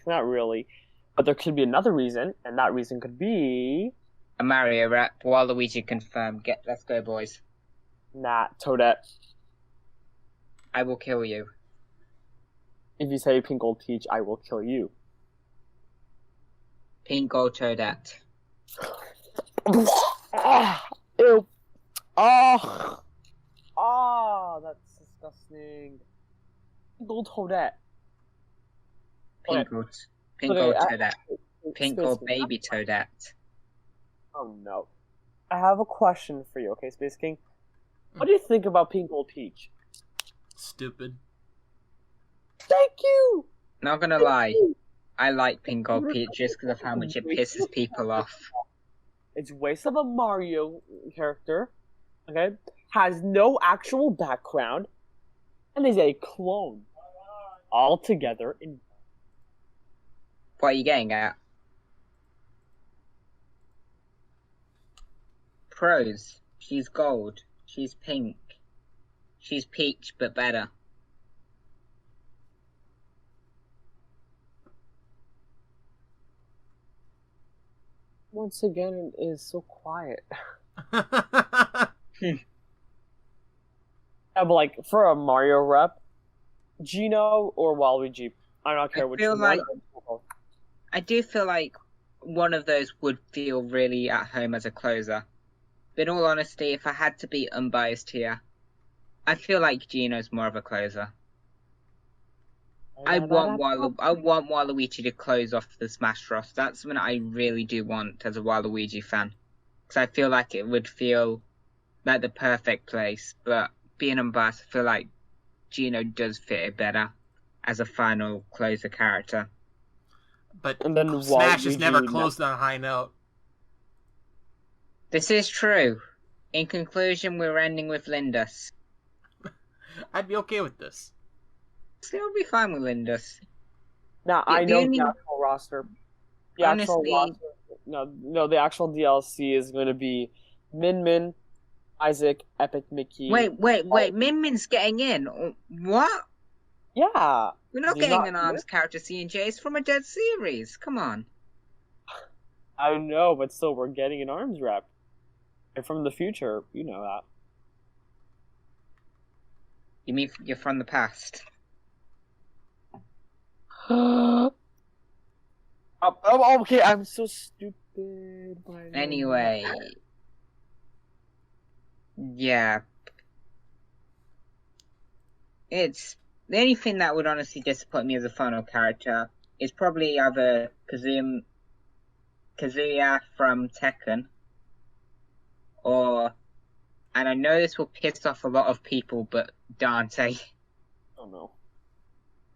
Speaker 2: Not really. But there could be another reason, and that reason could be...
Speaker 1: A Mario rep. Waluigi confirmed. Let's go, boys.
Speaker 2: Nah, Toadette.
Speaker 1: I will kill you.
Speaker 2: If you say Pink Gold Peach, I will kill you.
Speaker 1: Pink Gold Toadette.
Speaker 2: Ew. Oh, that's disgusting. Pink Gold Toadette.
Speaker 1: Pink Gold Toadette. Pink Gold Baby Toadette.
Speaker 2: Oh no. I have a question for you, okay, SpaceKing? What do you think about Pink Gold Peach?
Speaker 4: Stupid.
Speaker 2: Thank you!
Speaker 1: Not gonna lie, I like Pink Gold Peach just because of how much it pisses people off.
Speaker 2: It's waste of a Mario character, okay? Has no actual background, and is a clone. All together in...
Speaker 1: What are you getting at? Pros. She's gold. She's pink. She's Peach, but better.
Speaker 2: Once again, it is so quiet. Yeah, but like for a Mario rep, Gino or Waluigi, I don't care which one.
Speaker 1: I do feel like one of those would feel really at home as a closer. But in all honesty, if I had to be unbiased here, I feel like Gino's more of a closer. I want Waluigi to close off the Smash Bros. That's something I really do want as a Waluigi fan. Because I feel like it would feel like the perfect place. But being unbiased, I feel like Gino does fit it better as a final closer character.
Speaker 4: But
Speaker 2: and then
Speaker 4: Smash has never closed on a high note.
Speaker 1: This is true. In conclusion, we're ending with Lindus.
Speaker 4: I'd be okay with this.
Speaker 1: Still be fine with Lindus.
Speaker 2: Now, I know the actual roster. The actual roster. No, the actual DLC is going to be Min Min, Isaac, Epic Mickey.
Speaker 1: Wait. Min Min's getting in. What?
Speaker 2: Yeah.
Speaker 1: We're not getting an ARMS character C&J. It's from a dead series. Come on.
Speaker 2: I know, but still, we're getting an ARMS rep. And from the future, you know that.
Speaker 1: You mean you're from the past?
Speaker 2: Okay, I'm so stupid.
Speaker 1: Anyway. Yeah. It's... The only thing that would honestly disappoint me as a final character is probably either Kazuya from Tekken, or, and I know this will piss off a lot of people, but Dante.
Speaker 2: Oh no.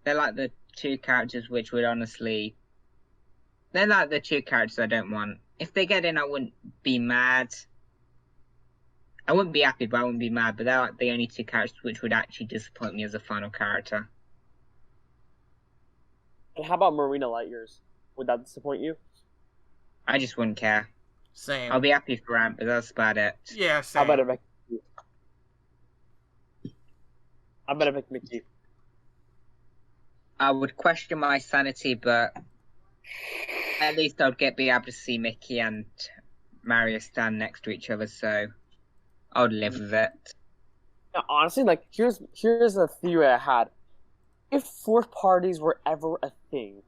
Speaker 1: They're like the two characters which would honestly... They're like the two characters I don't want. If they get in, I wouldn't be mad. I wouldn't be happy, but I wouldn't be mad. But they're like the only two characters which would actually disappoint me as a final character.
Speaker 2: And how about Marina Lightyears? Would that disappoint you?
Speaker 1: I just wouldn't care.
Speaker 4: Same.
Speaker 1: I'll be happy for Ant, but that's about it.
Speaker 4: Yeah, same.
Speaker 2: How about Epic Mickey?
Speaker 1: I would question my sanity, but at least I'd be able to see Mickey and Mario stand next to each other, so I would live with it.
Speaker 2: Now, honestly, like here's a theory I had. If fourth parties were ever a thing,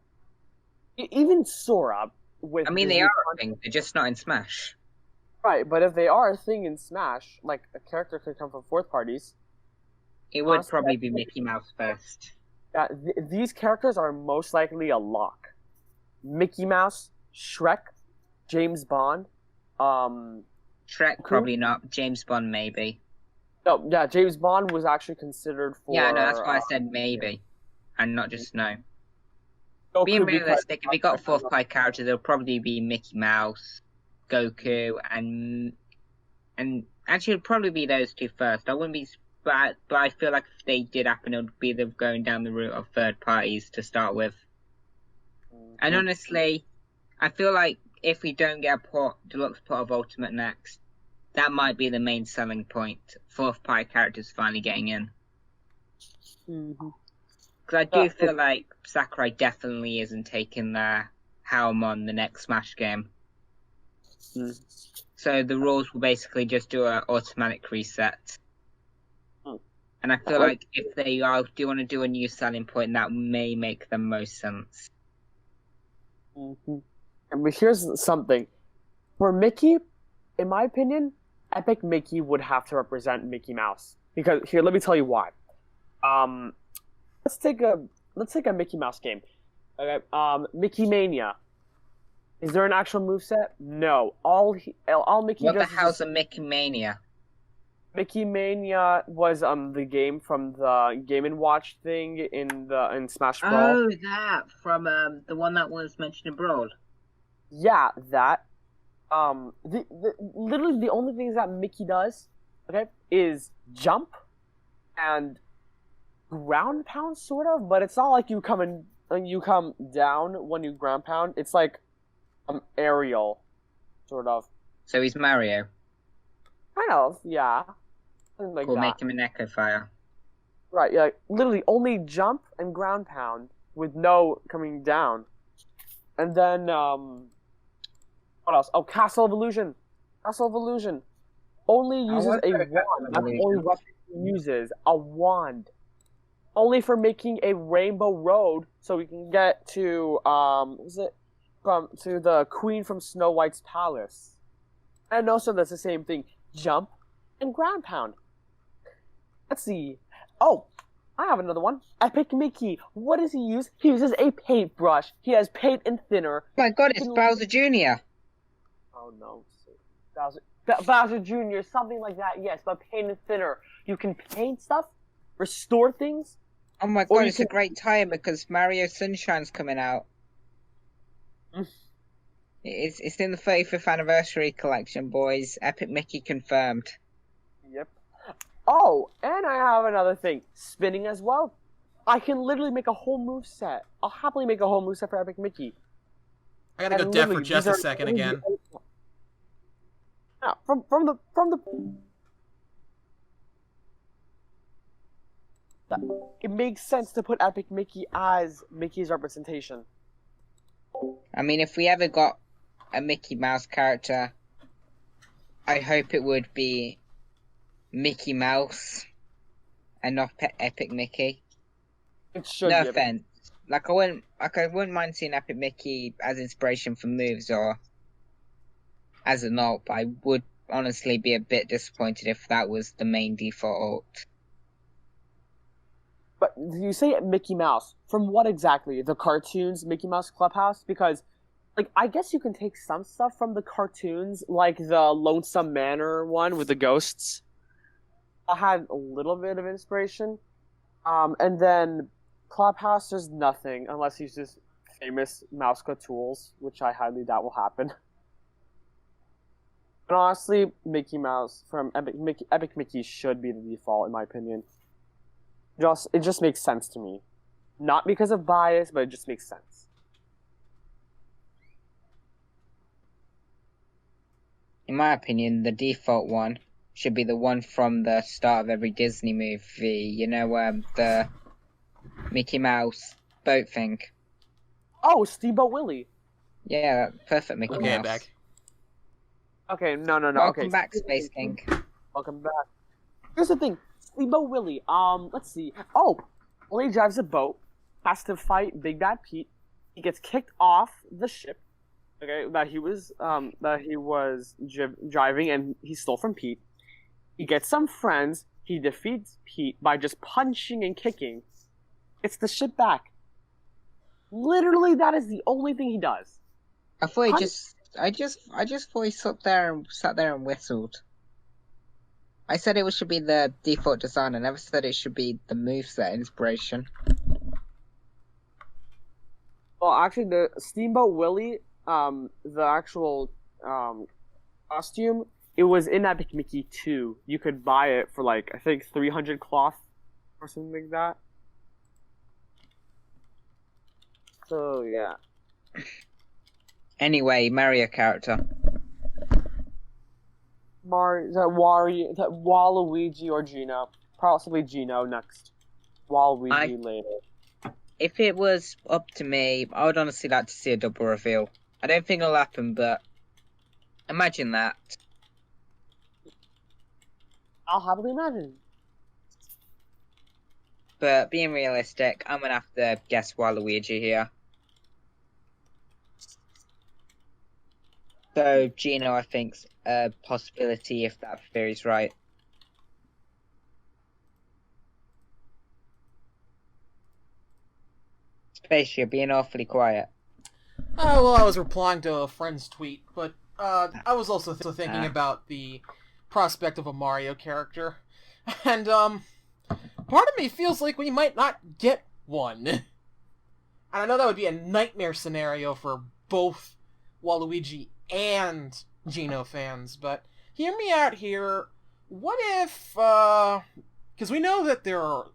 Speaker 2: even Sora with
Speaker 1: I mean, they are a thing. They're just not in Smash.
Speaker 2: Right, but if they are a thing in Smash, like a character could come from fourth parties.
Speaker 1: It would probably be Mickey Mouse first.
Speaker 2: These characters are most likely a lock. Mickey Mouse, Shrek, James Bond,
Speaker 1: Shrek probably not. James Bond maybe.
Speaker 2: No, yeah, James Bond was actually considered for...
Speaker 1: Yeah, no, that's why I said maybe. And not just no.
Speaker 2: Goku
Speaker 1: Being realistic, if you got fourth party characters, it'll probably be Mickey Mouse, Goku, and actually it'll probably be those two first. I wouldn't be... But I feel like if they did happen, it would be them going down the route of third parties to start with. And honestly, I feel like if we don't get a deluxe pot of Ultimate next, that might be the main selling point. Fourth party characters finally getting in. Because I do feel like Sakurai definitely isn't taking the helm on the next Smash game. So the rules will basically just do an automatic reset. And I feel like if they do want to do a new selling point, that may make the most sense.
Speaker 2: But here's something. For Mickey, in my opinion, Epic Mickey would have to represent Mickey Mouse. Because here, let me tell you why. Let's take a Mickey Mouse game. Okay, Mickey Mania. Is there an actual moveset? No. All Mickey does.
Speaker 1: What the hell's a Mickey Mania?
Speaker 2: Mickey Mania was the game from the Game & Watch thing in Smash Brawl.
Speaker 1: Oh, that from the one that was mentioned in Brawl.
Speaker 2: Yeah, that. Literally the only things that Mickey does, okay, is jump and ground pound, sort of. But it's not like you come down when you ground pound. It's like aerial, sort of.
Speaker 1: So he's Mario.
Speaker 2: Kind of, yeah. Something like
Speaker 1: Or
Speaker 2: that.
Speaker 1: make him an Echo Fire.
Speaker 2: Right, yeah, literally only jump and ground pound with no coming down. And then, what else? Oh, Castle of Illusion. Castle of Illusion. Only uses a wand. That's the only weapon he uses. A wand. Only for making a rainbow road so we can get to, to the Queen from Snow White's palace. And also that's the same thing. Jump and ground pound. Let's see. Oh, I have another one. Epic Mickey. What does he use? He uses a paintbrush. He has paint and thinner.
Speaker 1: Oh my god, it's Bowser Jr.
Speaker 2: Oh no. Bowser Jr., something like that, yes, but paint and thinner. You can paint stuff, restore things.
Speaker 1: Oh my god, it's a great time because Mario Sunshine's coming out. It's in the 35th anniversary collection, boys. Epic Mickey confirmed.
Speaker 2: Yep. Oh, and I have another thing. Spinning as well. I can literally make a whole move set. I'll happily make a whole move set for Epic Mickey.
Speaker 4: I gotta go deaf for just a second again.
Speaker 2: Yeah, from the it makes sense to put Epic Mickey as Mickey's representation.
Speaker 1: I mean, if we ever got a Mickey Mouse character, I hope it would be Mickey Mouse and not Epic Mickey.
Speaker 2: It should.
Speaker 1: No offense. I wouldn't mind seeing Epic Mickey as inspiration for moves or as an alt, but I would honestly be a bit disappointed if that was the main default alt.
Speaker 2: But you say Mickey Mouse. From what exactly? The cartoons, Mickey Mouse Clubhouse? Because, like, I guess you can take some stuff from the cartoons, like the Lonesome Manor one with the ghosts. I had a little bit of inspiration. And then Clubhouse, there's nothing, unless he uses famous Mouseka tools, which I highly doubt will happen. But honestly, Mickey Mouse from Epic Mickey should be the default, in my opinion. It just makes sense to me. Not because of bias, but it just makes sense.
Speaker 1: In my opinion, the default one should be the one from the start of every Disney movie. You know, the Mickey Mouse boat thing.
Speaker 2: Oh, Steamboat Willie.
Speaker 1: Yeah, perfect Mickey Mouse.
Speaker 4: Okay, I'm back.
Speaker 2: Okay, no.
Speaker 1: Welcome
Speaker 2: Okay,
Speaker 1: back, SpaceKing.
Speaker 2: Welcome back. Here's the thing. Steamboat Willie. Let's see. Oh, Willie drives a boat, has to fight Big Bad Pete. He gets kicked off the ship, okay, that he was driving, and he stole from Pete. He gets some friends. He defeats Pete by just punching and kicking. Gets the ship back. Literally, that is the only thing he does.
Speaker 1: I thought I just thought he sat there and whistled. I said it should be the default design. I never said it should be the moveset inspiration.
Speaker 2: Well, actually, the Steamboat Willie, the actual costume, it was in Epic Mickey 2. You could buy it for, like, I think 300 cloth or something like that. So, yeah.
Speaker 1: Anyway, Mario character.
Speaker 2: Waluigi or Gino. Possibly Gino next. Waluigi later.
Speaker 1: If it was up to me, I would honestly like to see a double reveal. I don't think it'll happen, but imagine that.
Speaker 2: I'll happily imagine.
Speaker 1: But being realistic, I'm gonna have to guess Waluigi here. So Gino, I think's a possibility if that theory's right. Space, you're being awfully quiet.
Speaker 4: Well, I was replying to a friend's tweet, but I was also thinking about the prospect of a Mario character, and part of me feels like we might not get one. And I know that would be a nightmare scenario for both Waluigi and Gino fans, but hear me out here. What if, because we know that there are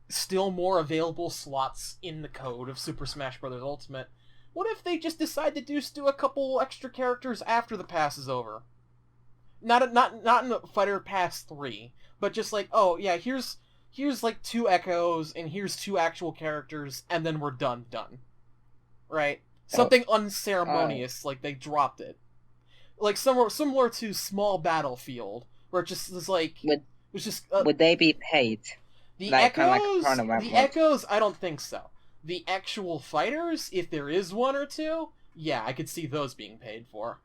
Speaker 4: still more available slots in the code of Super Smash Bros. Ultimate. What if they just decide to do a couple extra characters after the pass is over? Not in the Fighter Pass 3, but just like, oh yeah, here's like 2 echoes and here's 2 actual characters, and then we're done, right? Something unceremonious, like they dropped it, like similar to Small Battlefield, where it just was like
Speaker 1: would they be paid?
Speaker 4: The
Speaker 1: Like,
Speaker 4: echoes,
Speaker 1: kind of like
Speaker 4: the echoes, I don't think so. The actual fighters, if there is 1 or 2, yeah, I could see those being paid for.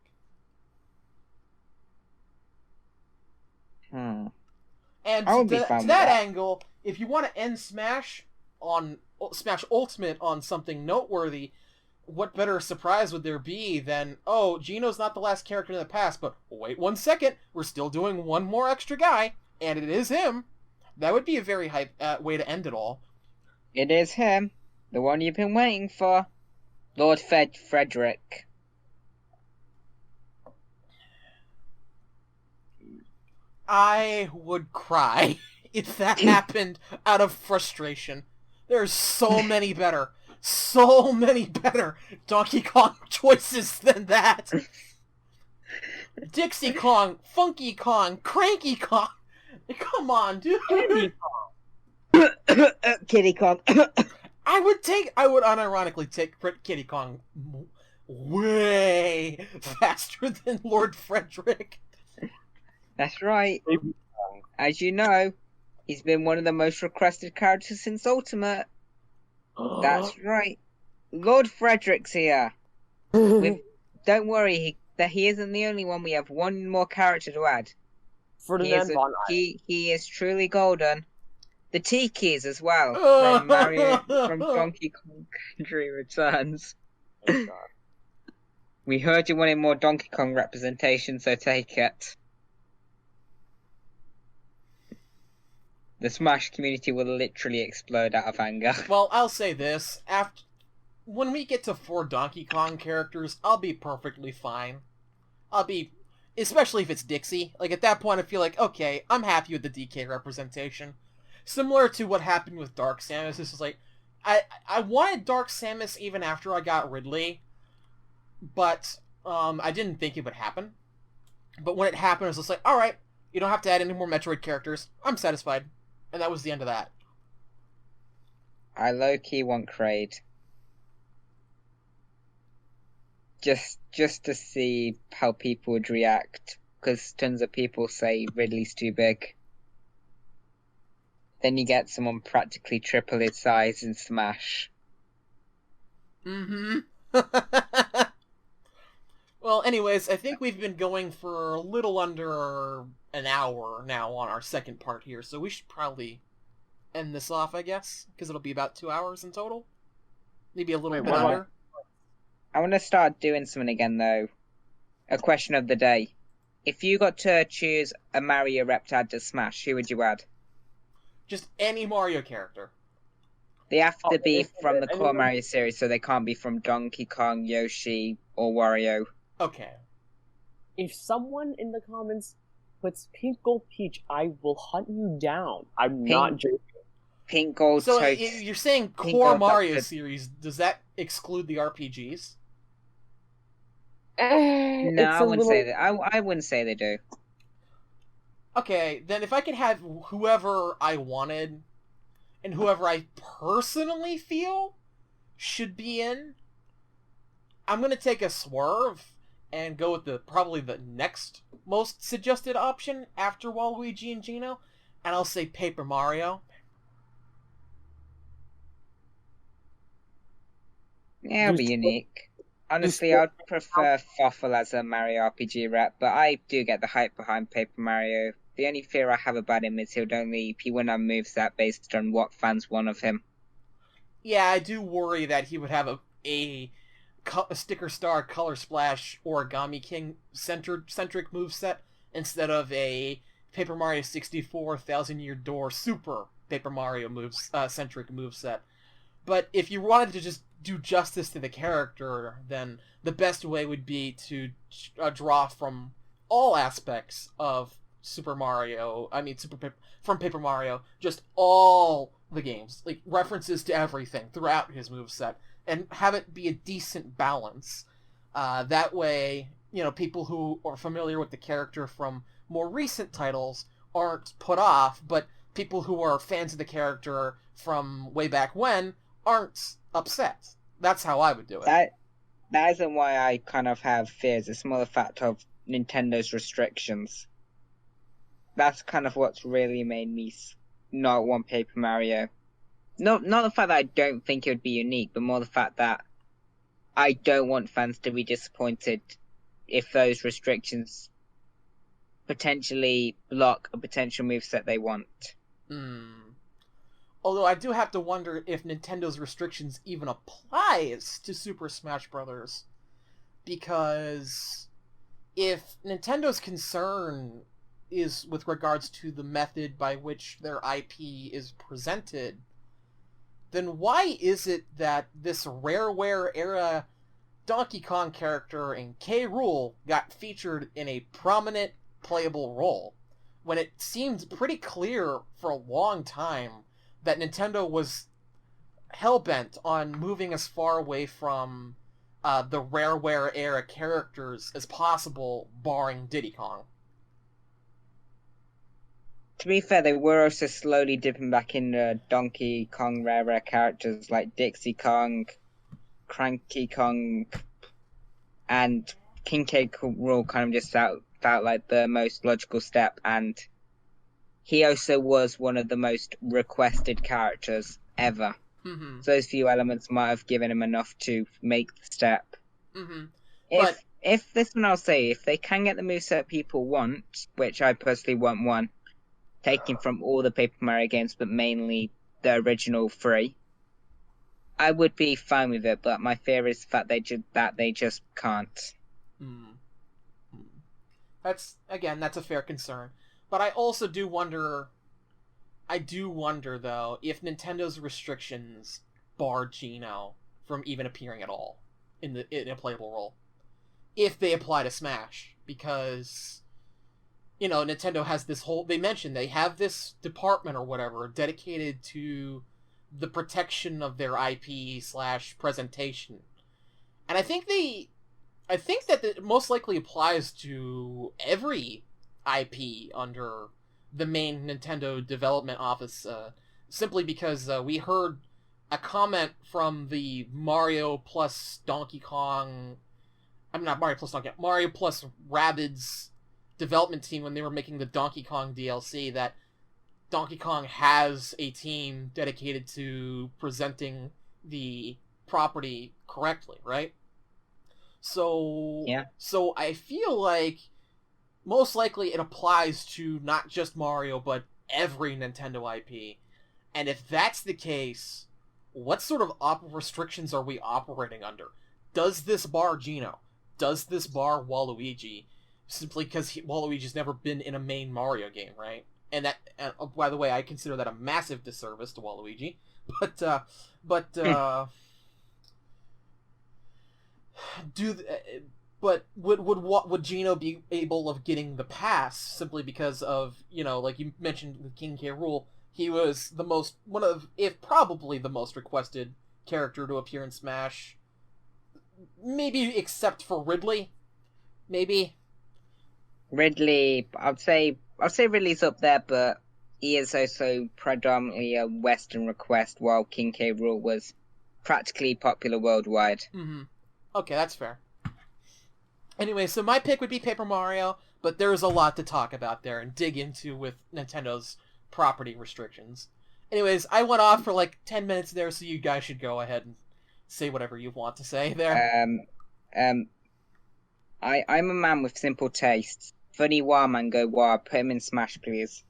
Speaker 1: Hmm.
Speaker 4: And to that angle, if you want to end Smash Ultimate on something noteworthy, what better surprise would there be than, oh, Gino's not the last character in the past, but wait 1 second, we're still doing 1 more extra guy, and it is him. That would be a very hype way to end it all.
Speaker 1: It is him, the one you've been waiting for, Lord Frederick.
Speaker 4: I would cry if that happened out of frustration. There's so many better Donkey Kong choices than that. Dixie Kong, Funky Kong, Cranky Kong. Come on, dude.
Speaker 1: Kitty Kong.
Speaker 4: I would unironically take Kitty Kong way faster than Lord Frederick.
Speaker 1: That's right. As you know, he's been one of the most requested characters since Ultimate. That's right. Lord Frederick's here. Don't worry, he isn't the only one. We have 1 more character to add. He is truly golden. The Tikis as well, from Donkey Kong Country Returns. We heard you wanted more Donkey Kong representation, so take it. The Smash community will literally explode out of anger.
Speaker 4: Well, I'll say this. When we get to 4 Donkey Kong characters, I'll be perfectly fine. Especially if it's Dixie. Like, at that point, I feel like, okay, I'm happy with the DK representation. Similar to what happened with Dark Samus, this is like, I wanted Dark Samus even after I got Ridley, but I didn't think it would happen. But when it happened, I was just like, alright, you don't have to add any more Metroid characters. I'm satisfied. And that was the end of that.
Speaker 1: I low-key want Kraid. Just to see how people would react, because tons of people say Ridley's too big. Then you get someone practically triple his size in Smash.
Speaker 4: Mm-hmm. Well, anyways, I think we've been going for a little under an hour now on our second part here, so we should probably end this off, I guess, because it'll be about 2 hours in total. Maybe a little bit under.
Speaker 1: I want to start doing something again, though. A question of the day. If you got to choose a Mario rep to add to Smash, who would you add?
Speaker 4: Just any Mario character.
Speaker 1: They have to be from the core Mario series, so they can't be from Donkey Kong, Yoshi, or Wario.
Speaker 4: Okay.
Speaker 2: If someone in the comments puts Pink Gold Peach, I will hunt you down. I'm not joking.
Speaker 1: Pink Gold
Speaker 4: So
Speaker 1: Toad.
Speaker 4: you're saying core Mario series, does that exclude the RPGs?
Speaker 1: No, I wouldn't say that. I wouldn't say they do.
Speaker 4: Okay, then if I could have whoever I wanted, and whoever I personally feel should be in, I'm gonna take a swerve and go with probably the next most suggested option after Waluigi and Gino, and I'll say Paper Mario.
Speaker 1: Yeah, it'll be unique. Honestly, I'd prefer Foffle as a Mario RPG rep, but I do get the hype behind Paper Mario. The only fear I have about him is he wouldn't have moveset based on what fans want of him.
Speaker 4: Yeah, I do worry that he would have a Sticker Star, Color Splash, Origami King centric moveset instead of a Paper Mario 64 Thousand Year Door Super Paper Mario centric moveset. But if you wanted to just do justice to the character, then the best way would be to draw from all aspects of from Paper Mario, just all the games, like references to everything throughout his moveset, and have it be a decent balance. That way, people who are familiar with the character from more recent titles aren't put off, but people who are fans of the character from way back when aren't upset. That's how I would do it.
Speaker 1: That isn't why I kind of have fears. It's more the fact of Nintendo's restrictions. That's kind of what's really made me not want Paper Mario. Not the fact that I don't think it would be unique, but more the fact that I don't want fans to be disappointed if those restrictions potentially block a potential moveset they want.
Speaker 4: Although I do have to wonder if Nintendo's restrictions even applies to Super Smash Bros. Because if Nintendo's concern is with regards to the method by which their IP is presented, then why is it that this Rareware era Donkey Kong character in K. Rool got featured in a prominent playable role, when it seemed pretty clear for a long time that Nintendo was hell-bent on moving as far away from the Rareware era characters as possible, barring Diddy Kong?
Speaker 1: To be fair, they were also slowly dipping back into Donkey Kong Rare characters like Dixie Kong, Cranky Kong, and King K. Rool kind of just felt like the most logical step, and he also was one of the most requested characters ever.
Speaker 4: Mm-hmm.
Speaker 1: So those few elements might have given him enough to make the step.
Speaker 4: Mm-hmm.
Speaker 1: If this one, I'll say, if they can get the moveset people want, which I personally want one, taken from all the Paper Mario games, but mainly the original 3, I would be fine with it, but my fear is that they just can't.
Speaker 4: That's a fair concern. But I also do wonder, though, if Nintendo's restrictions bar Geno from even appearing at all in a playable role, if they apply to Smash, because, you know, Nintendo has this whole, they mentioned they have this department or whatever dedicated to the protection of their IP / presentation. And I think that it most likely applies to every IP under the main Nintendo development office, simply because we heard a comment from the Mario plus Donkey Kong, Mario plus Rabbids development team when they were making the Donkey Kong DLC, that Donkey Kong has a team dedicated to presenting the property correctly, right? So,
Speaker 1: yeah.
Speaker 4: So I feel like most likely it applies to not just Mario, but every Nintendo IP. And if that's the case, what sort of restrictions are we operating under? Does this bar Geno? Does this bar Waluigi? Simply because Waluigi's never been in a main Mario game, right? And by the way, I consider that a massive disservice to Waluigi. But would Geno be able of getting the pass simply because of, you know, like you mentioned with King K. Rool, he was probably the most requested character to appear in Smash, maybe except for Ridley, maybe.
Speaker 1: Ridley, I'd say Ridley's up there, but he is also predominantly a Western request, while King K. Rool was practically popular worldwide.
Speaker 4: Mm-hmm. Okay, that's fair. Anyway, so my pick would be Paper Mario, but there's a lot to talk about there and dig into with Nintendo's property restrictions. Anyways, I went off for like 10 minutes there, so you guys should go ahead and say whatever you want to say there.
Speaker 1: I'm a man with simple tastes. Funny Wah man go Wah, put him in Smash, please.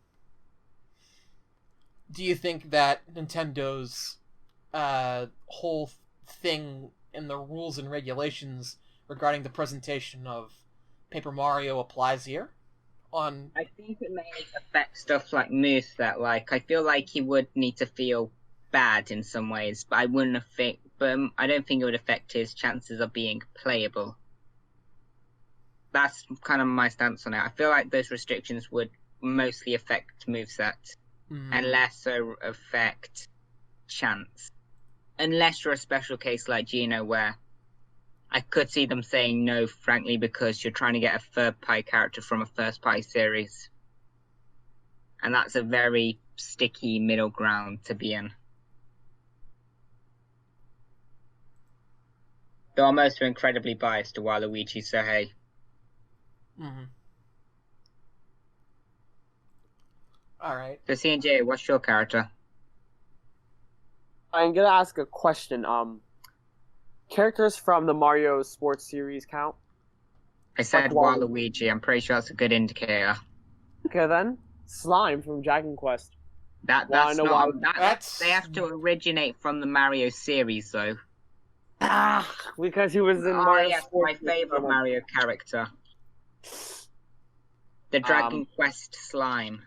Speaker 4: Do you think that Nintendo's whole thing in the rules and regulations regarding the presentation of Paper Mario applies here? I
Speaker 1: think it may affect stuff like moveset. Like, I feel like he would need to feel bad in some ways, but I don't think it would affect his chances of being playable. That's kind of my stance on it. I feel like those restrictions would mostly affect movesets, and less so affect chance. Unless you're a special case like Geno, where I could see them saying no, frankly, because you're trying to get a third-party character from a first-party series. and that's a very sticky middle ground to be in. Though I'm also incredibly biased to Waluigi, so hey.
Speaker 4: Mm-hmm. Alright.
Speaker 1: So CNJ, what's your character?
Speaker 2: I'm gonna ask a question. Characters from the Mario Sports series count?
Speaker 1: I said
Speaker 2: Like
Speaker 1: Waluigi. I'm pretty sure that's a good indicator.
Speaker 2: Okay then. Slime from Dragon Quest.
Speaker 1: That's not. They have to originate from the Mario series, though.
Speaker 2: Because he was in Mario
Speaker 1: yes,
Speaker 2: Sports.
Speaker 1: my favorite Mario character. The Dragon Quest slime.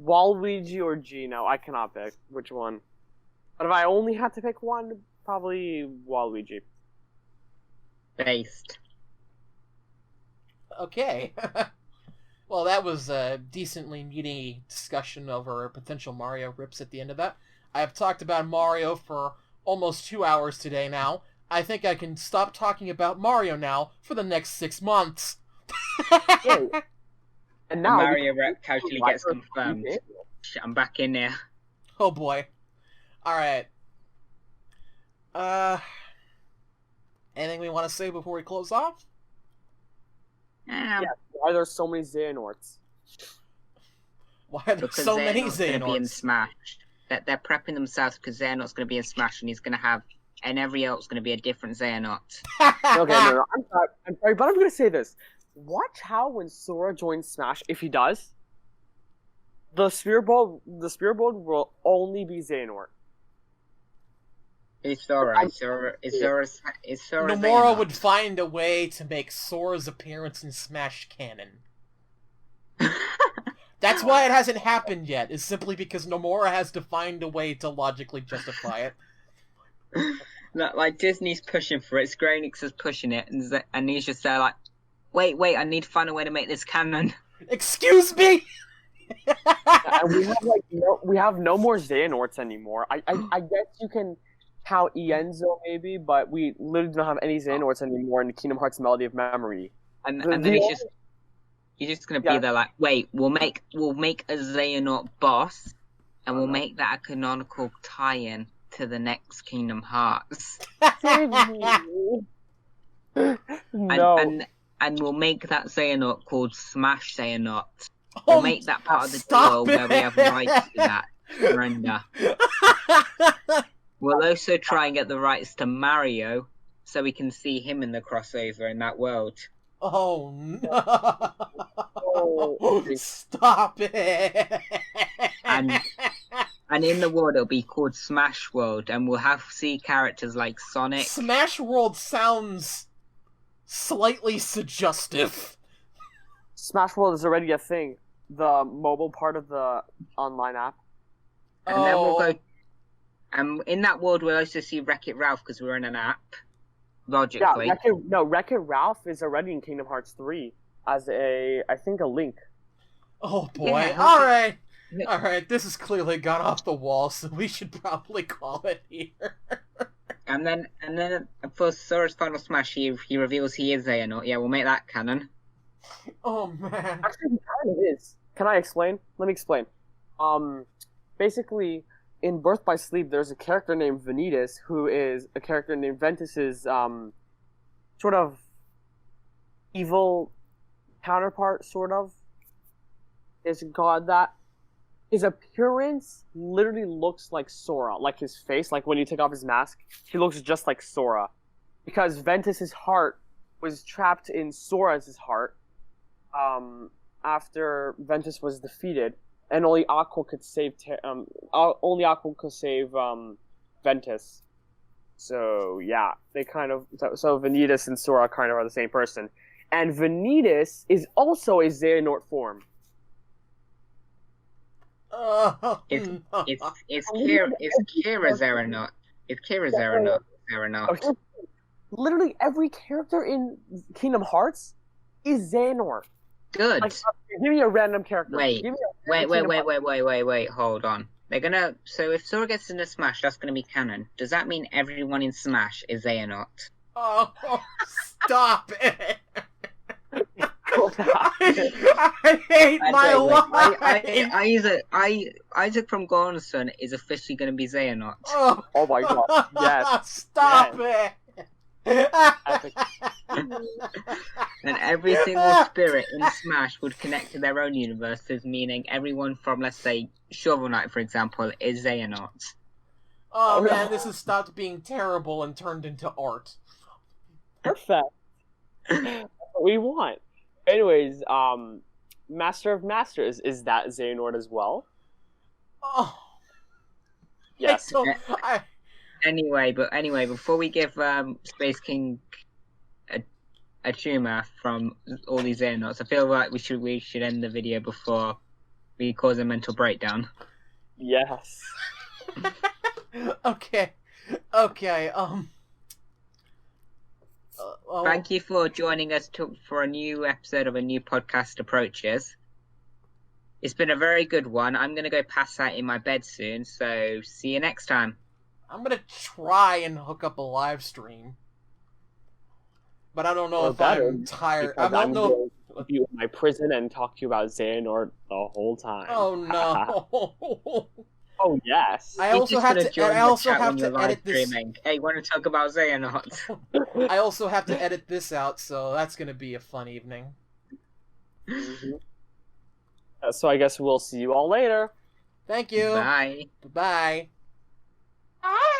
Speaker 2: Waluigi or Gino? I cannot pick which one. But if I only had to pick one, probably Waluigi.
Speaker 1: Based.
Speaker 4: Okay. Well, that was a decently meaty discussion over potential Mario rips at the end of that. I have talked about Mario for almost 2 hours today now. I think I can stop talking about Mario now for the next 6 months.
Speaker 2: And now
Speaker 1: Mario rep casually gets confirmed. I'm back in there.
Speaker 4: Oh boy. Alright. Anything we want to say before we close off?
Speaker 2: Yeah, why are there so many Xehanorts?
Speaker 4: Why are there so many
Speaker 1: Xehanort's going to be in
Speaker 4: Xehanorts?
Speaker 1: Smash. They're prepping themselves because Xehanort's going to be in Smash, and he's going to have, and every else going to be a different Xehanort.
Speaker 2: Okay, no, I'm sorry, but I'm gonna say this. Watch how when Sora joins Smash, if he does, the Spear Ball will only be Xehanort.
Speaker 1: It's Sora. It's Sora.
Speaker 4: Nomura
Speaker 1: Xehanort.
Speaker 4: would find a way to make Sora's appearance in Smash canon. That's why it hasn't happened yet, is simply because Nomura has to find a way to logically justify it.
Speaker 1: Like Disney's pushing for it, Square Enix is pushing it, and he's just there like, wait, I need to find a way to make this canon.
Speaker 4: Excuse me!
Speaker 2: And we have no more Xehanorts anymore. I guess you can count Ienzo maybe, but we literally don't have any Xehanorts anymore in Kingdom Hearts Melody of Memory.
Speaker 1: And then he's just gonna be there like, wait, we'll make a Xehanort boss, and we'll make that a canonical tie-in to the next Kingdom Hearts.
Speaker 2: No.
Speaker 1: And we'll make that Xehanort called Smash Xehanort.
Speaker 4: Oh,
Speaker 1: We'll make that part of the
Speaker 4: stop
Speaker 1: duel where we have rights to that surrender. We'll also try and get the rights to Mario, so we can see him in the crossover in that world.
Speaker 4: Oh no! Stop it!
Speaker 1: And in the world, it'll be called Smash World, and we'll see characters like Sonic.
Speaker 4: Smash World sounds slightly suggestive.
Speaker 2: Smash World is already a thing. The mobile part of the online app.
Speaker 1: And then we'll go. In that world, we'll also see Wreck-It Ralph because we're in an app. Logically.
Speaker 2: Yeah, Wreck-It Ralph is already in Kingdom Hearts 3 as I think a link.
Speaker 4: Oh boy!
Speaker 1: Yeah,
Speaker 4: All right. This has clearly gone off the wall, so we should probably call it here.
Speaker 1: And then for Sora's Final Smash, he reveals he is Xehanort. Yeah, we'll make that canon.
Speaker 4: Oh man!
Speaker 2: Actually, he kind of is. Can I explain? Let me explain. Basically, in Birth by Sleep, there's a character named Vanitas who is a character named Ventus's sort of evil counterpart, sort of. Is god that. His appearance literally looks like Sora, like his face, like when you take off his mask, he looks just like Sora. Because Ventus's heart was trapped in Sora's heart after Ventus was defeated, and only Aqua could save Ventus. So yeah, they kind of so Vanitas and Sora kind of are the same person, and Vanitas is also a Xehanort form.
Speaker 1: It's Kira Xehanort. It's Kira Xehanort.
Speaker 2: Literally every character in Kingdom Hearts is Xehanort.
Speaker 1: Good.
Speaker 2: Like, give me a random character.
Speaker 1: Wait, hold on. They're gonna. So if Sora gets into Smash, that's gonna be canon. Does that mean everyone in Smash is Xehanort?
Speaker 4: Oh, stop it! I hate my life.
Speaker 1: Isaac from Goldenson is officially going to be Xehanort.
Speaker 4: Oh.
Speaker 2: Oh my god! Yes.
Speaker 4: Stop it.
Speaker 2: Epic.
Speaker 1: And every single spirit in Smash would connect to their own universes, meaning everyone from, let's say, Shovel Knight, for example, is Xehanort.
Speaker 4: Oh man, this has stopped being terrible and turned into art.
Speaker 2: Perfect. That's what we want. Anyways, Master of Masters, is that Xehanort as well?
Speaker 4: Oh.
Speaker 2: Yes.
Speaker 1: Anyway, before we give SpaceKing a tumor from all these Xehanorts, I feel like we should end the video before we cause a mental breakdown.
Speaker 2: Yes.
Speaker 4: Okay.
Speaker 1: Thank you for joining us for a new episode of a new podcast approaches. It's been a very good one. I'm going to go pass out in my bed soon, so see you next time.
Speaker 4: I'm going to try and hook up a live stream. But I don't know if I'm tired. I don't know.
Speaker 2: I'll be in my prison and talk to you about Xehanort the whole time.
Speaker 4: Oh no.
Speaker 2: Oh yes.
Speaker 4: I also have to edit this.
Speaker 1: Hey, want to talk about Xehanort?
Speaker 4: I also have to edit this out, so that's going to be a fun evening.
Speaker 2: Mm-hmm. So I guess we'll see you all later.
Speaker 4: Thank you.
Speaker 1: Bye.
Speaker 4: Bye.
Speaker 1: Ah!